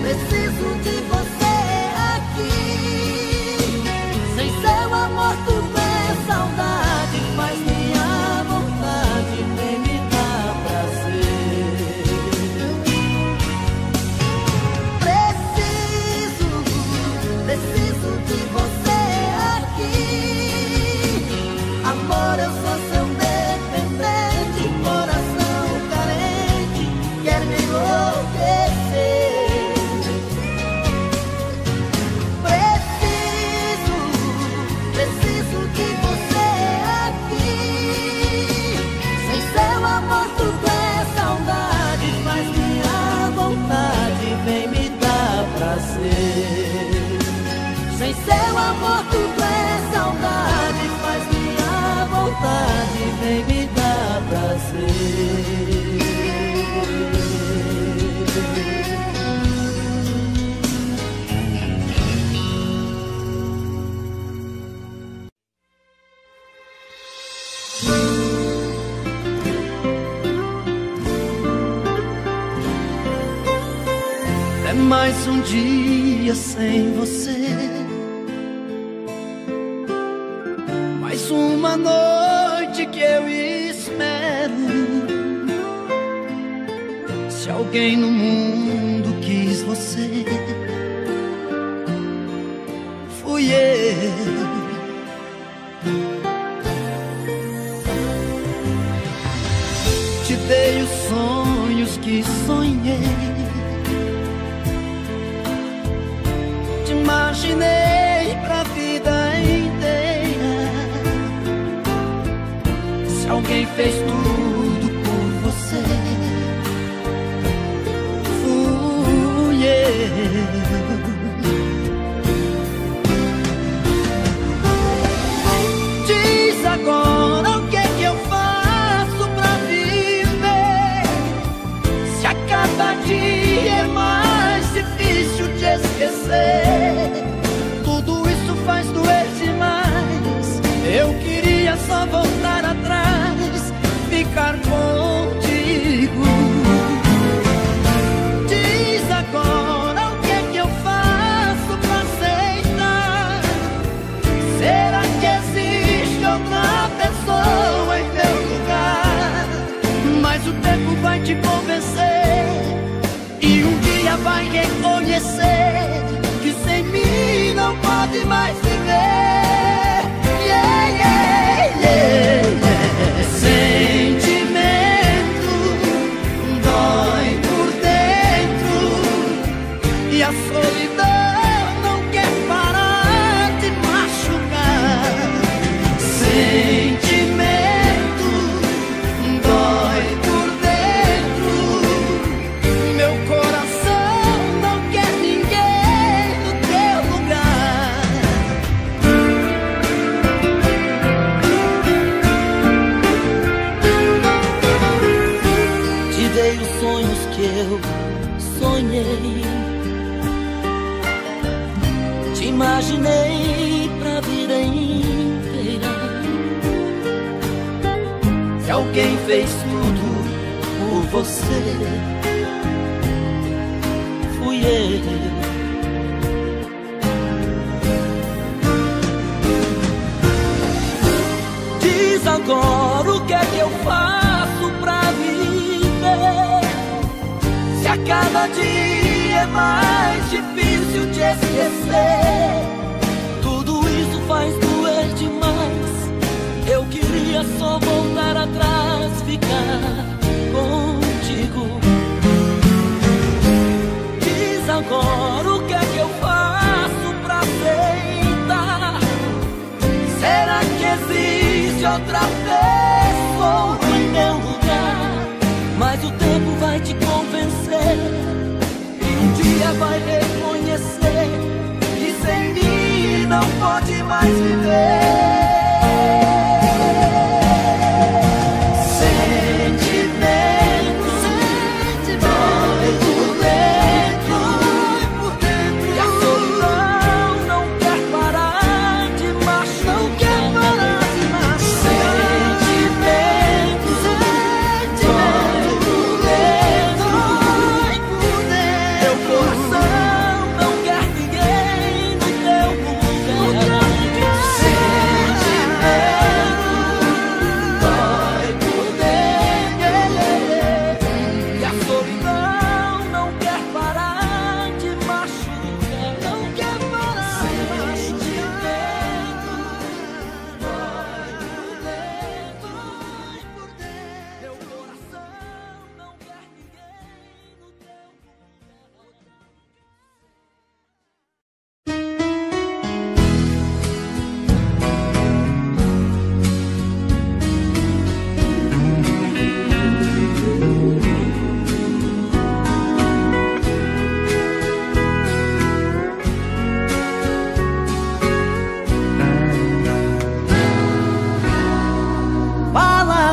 E: Preciso de você aqui. Sem seu amor tudo é saudade, faz minha vontade, vem me dar prazer. Preciso de você aqui. Amor, eu sou seu dependente, coração carente, quer me enlouquecer. Preciso de você aqui. Sem seu amor tudo é saudade, faz minha vontade, vem me dar prazer. Sem seu amor tudo é saudade, faz minha vontade, vem me dar prazer. É mais um dia sem você, mais uma noite que eu espero. Se alguém no mundo quis você, fui eu. Te dei os sonhos que sonhei, te imaginei pra vida inteira. Se alguém fez tudo por você, fui eu. Diz agora o que é que eu faço pra viver, se a cada dia é mais difícil de esquecer. Tudo isso faz doer demais. Eu queria só voltar atrás, ficar contigo. Diz agora o que é que eu faço pra aceitar. Será que existe outra pessoa em meu lugar? Mas o tempo vai mais viver. Yeah, yeah, yeah, yeah. Sentimento dói por dentro e a solidão não quer parar de machucar. Sentimento dói por dentro, meu coração não quer ninguém no teu lugar. Te dei os sonhos que eu sonhei, te imaginei pra vida inteira. Se alguém fez tudo por você, fui eu. Diz agora o que é que eu faço pra viver, se a cada dia é mais difícil te esquecer. Tudo isso faz doer demais. Eu queria só voltar atrás, ficar contigo. Diz agora o que é que eu faço pra aceitar. Será que existe outra pessoa em meu lugar? Mas o tempo vai te convencer e um dia vai reconhecer que sem mim não pode mais viver.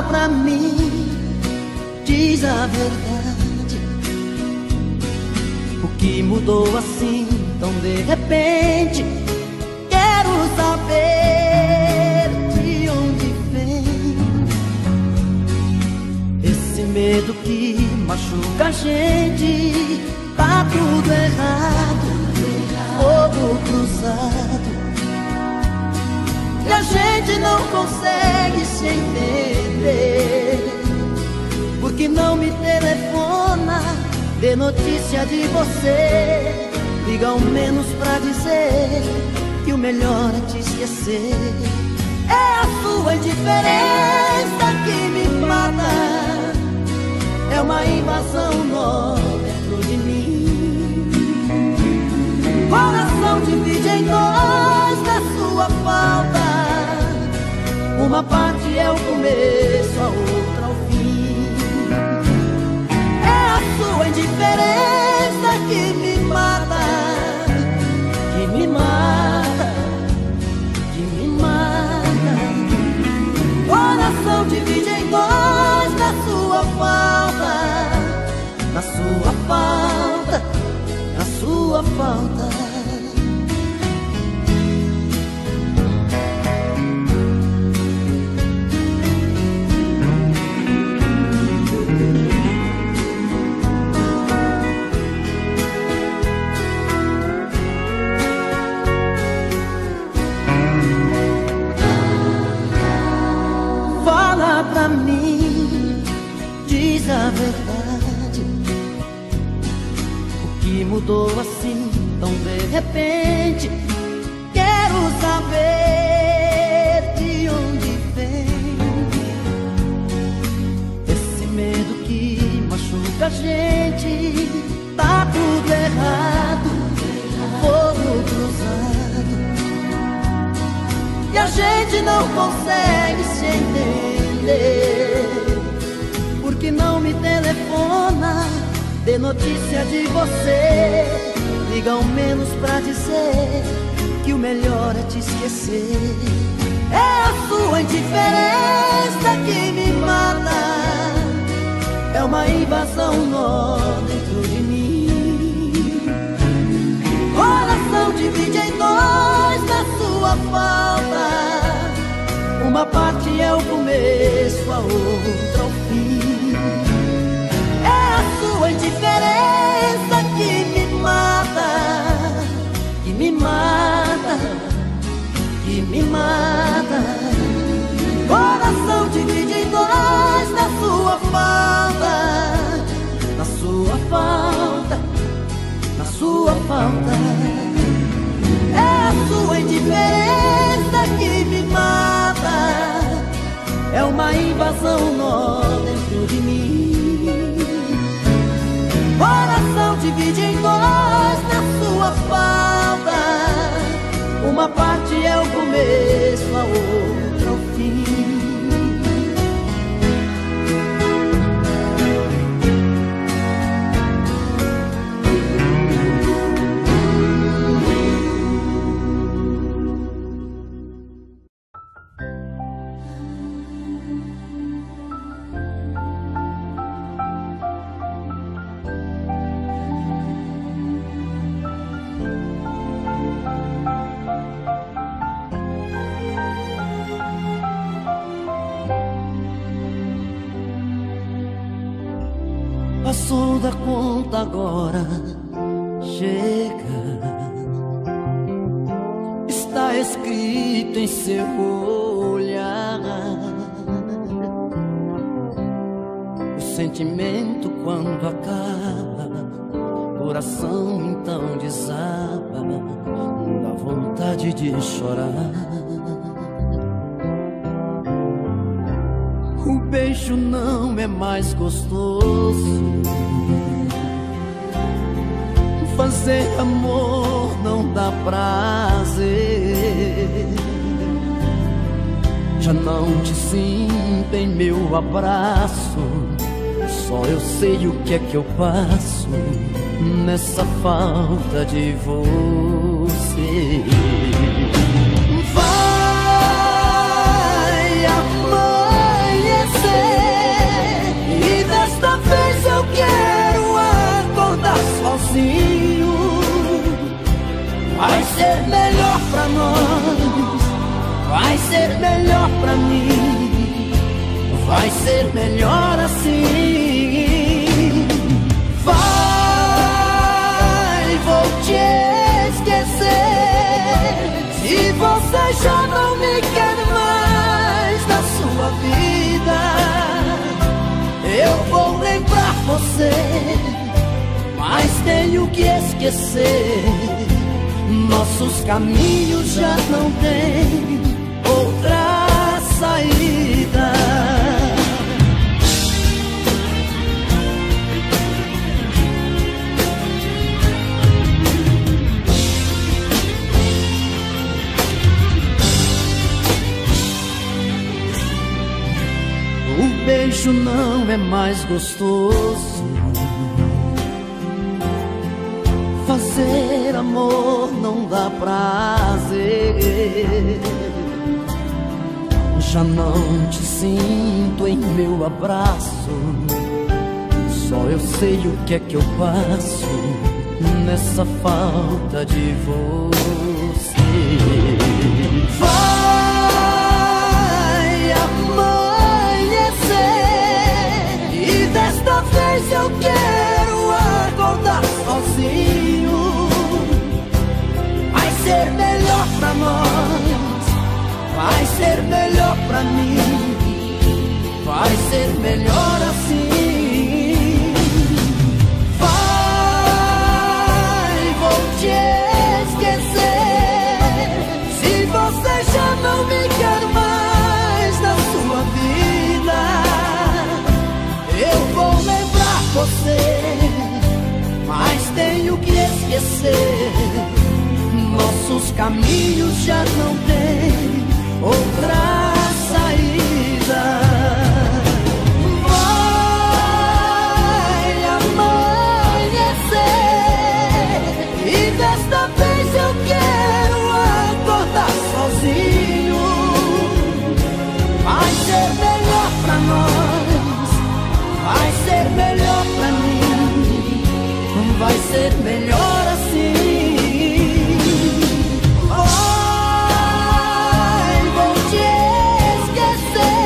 E: Pra mim, diz a verdade, o que mudou assim tão de repente? Quero saber de onde vem esse medo que machuca a gente. Tá tudo errado, fogo cruzado, e a gente não consegue se entender. Porque não me telefona, dê notícia de você, liga ao menos pra dizer que o melhor é te esquecer. É a sua indiferença que me mata, é uma invasão nova dentro de mim. Coração divide em dois na sua falta, uma parte é o começo, a outra ao fim. É a sua indiferença que me mata, que me mata, que me mata. Coração divide em dois na sua falta, na sua falta, na sua falta. Pra mim, diz a verdade, o que mudou assim tão de repente? Quero ver de onde vem esse medo que machuca a gente. Tá tudo errado, fogo cruzado, e a gente não consegue se entender. Porque não me telefona, dê notícia de você, liga ao menos pra dizer que o melhor é te esquecer. É a sua indiferença que me mata, é uma invasão nó dentro de mim. Coração divide em dois na sua falta, uma parte é o começo, a outra o fim. É a sua indiferença que me mata, que me mata, que me mata. Coração divide em dois na sua falta, na sua falta, na sua falta. É a sua indiferença que me mata, é uma invasão nó dentro de mim. Coração divide em dois na sua falta, uma parte é o começo, a outra o fim. Passou da conta agora, chega. Está escrito em seu olhar. O sentimento quando acaba, coração então desaba, dá vontade de chorar. O beijo não é mais gostoso, fazer amor não dá prazer. Já não te sinto em meu abraço, só eu sei o que é que eu passo nessa falta de você. Vai amanhecer e desta vez eu quero acordar sozinho. Vai ser melhor pra nós, vai ser melhor pra mim, vai ser melhor assim. Vai, vou te esquecer, se você já não me quer mais na sua vida. Eu vou lembrar você, mas tenho que esquecer. Nossos caminhos já não têm outra saída. O beijo não é mais gostoso, fazer amor não dá prazer. Já não te sinto em meu abraço, só eu sei o que é que eu passo nessa falta de você. Vai amanhecer e desta vez eu quero acordar sozinho. Vai ser melhor pra nós, vai ser melhor pra mim, vai ser melhor assim. Vai, vou te esquecer, se você esquecer. Nossos caminhos já não têm outra saída. Vai amanhecer e desta vez eu quero acordar sozinho. Vai ser melhor pra nós, vai ser melhor pra mim, vai ser melhor assim. Vou te esquecer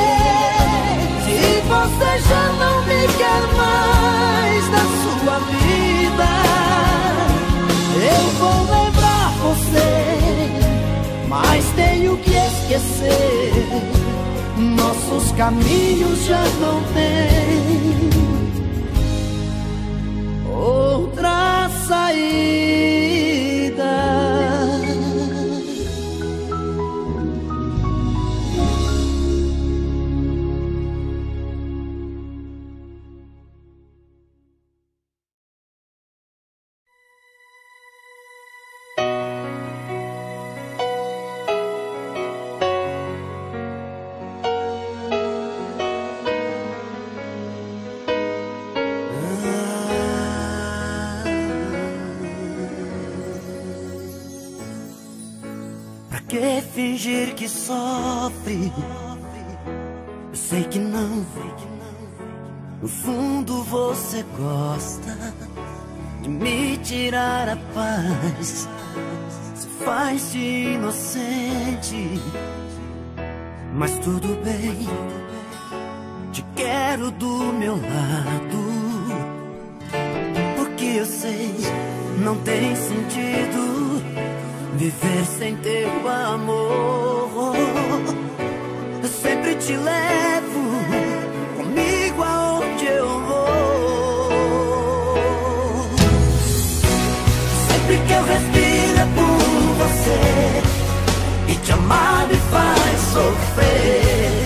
E: se você já não me quer mais na sua vida. Eu vou lembrar você, mas tenho que esquecer. Nossos caminhos já não têm outra saída. Que fingir que sofre? Eu sei que não. No fundo você gosta de me tirar a paz. Se faz de inocente, mas tudo bem. Te quero do meu lado, porque eu sei não tem sentido viver sem teu amor. Eu sempre te levo comigo aonde eu vou. Sempre que eu respiro é por você, e te amar me faz sofrer.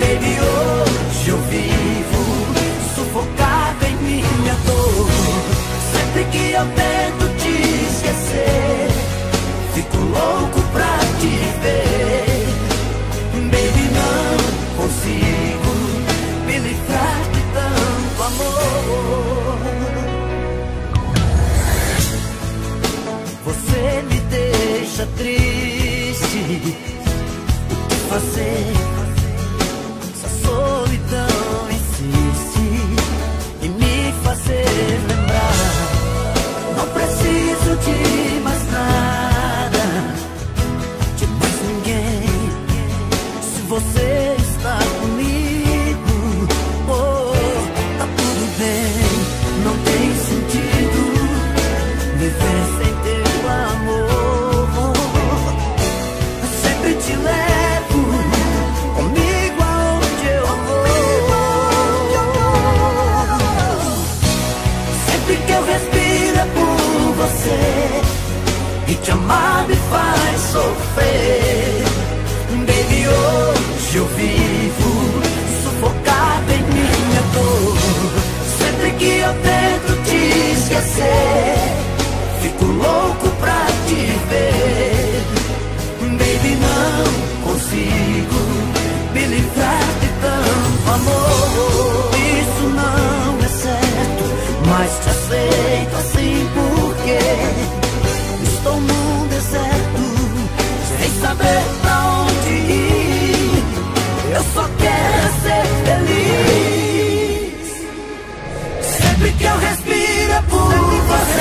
E: Baby, hoje eu vivo sufocado em minha dor. Sempre que eu tento te esquecer, fico louco pra te ver. Baby, não consigo me livrar de tanto amor. Você me deixa triste. O que fazer? Se a solidão insiste em me fazer lembrar, não preciso de mais nada, você está comigo, oh, tá tudo bem. Não tem sentido viver sem teu amor. Eu sempre te levo comigo aonde eu vou. Sempre que eu respiro é por você, e te amar me faz sofrer. Baby, hoje eu vivo sufocado em minha dor. Sempre que eu tento te esquecer, fico louco pra te ver. Baby, não consigo me livrar de tanto amor. Isso não é certo, mas te aceito assim porque estou num deserto sem saber pra onde ir. Eu só quero ser feliz. Sempre que eu respiro é por você,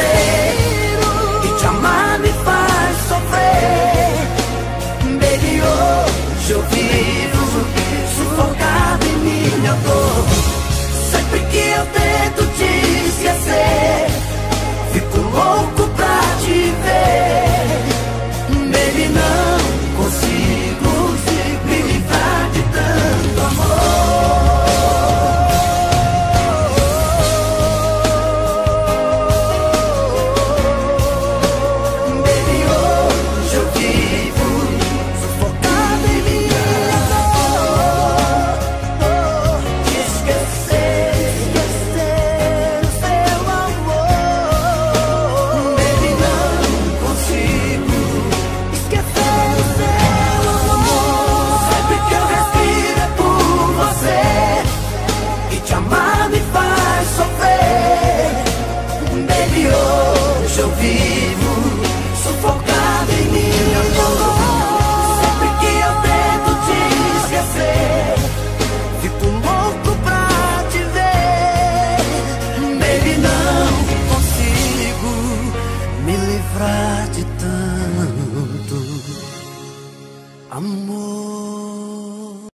E: eu vivo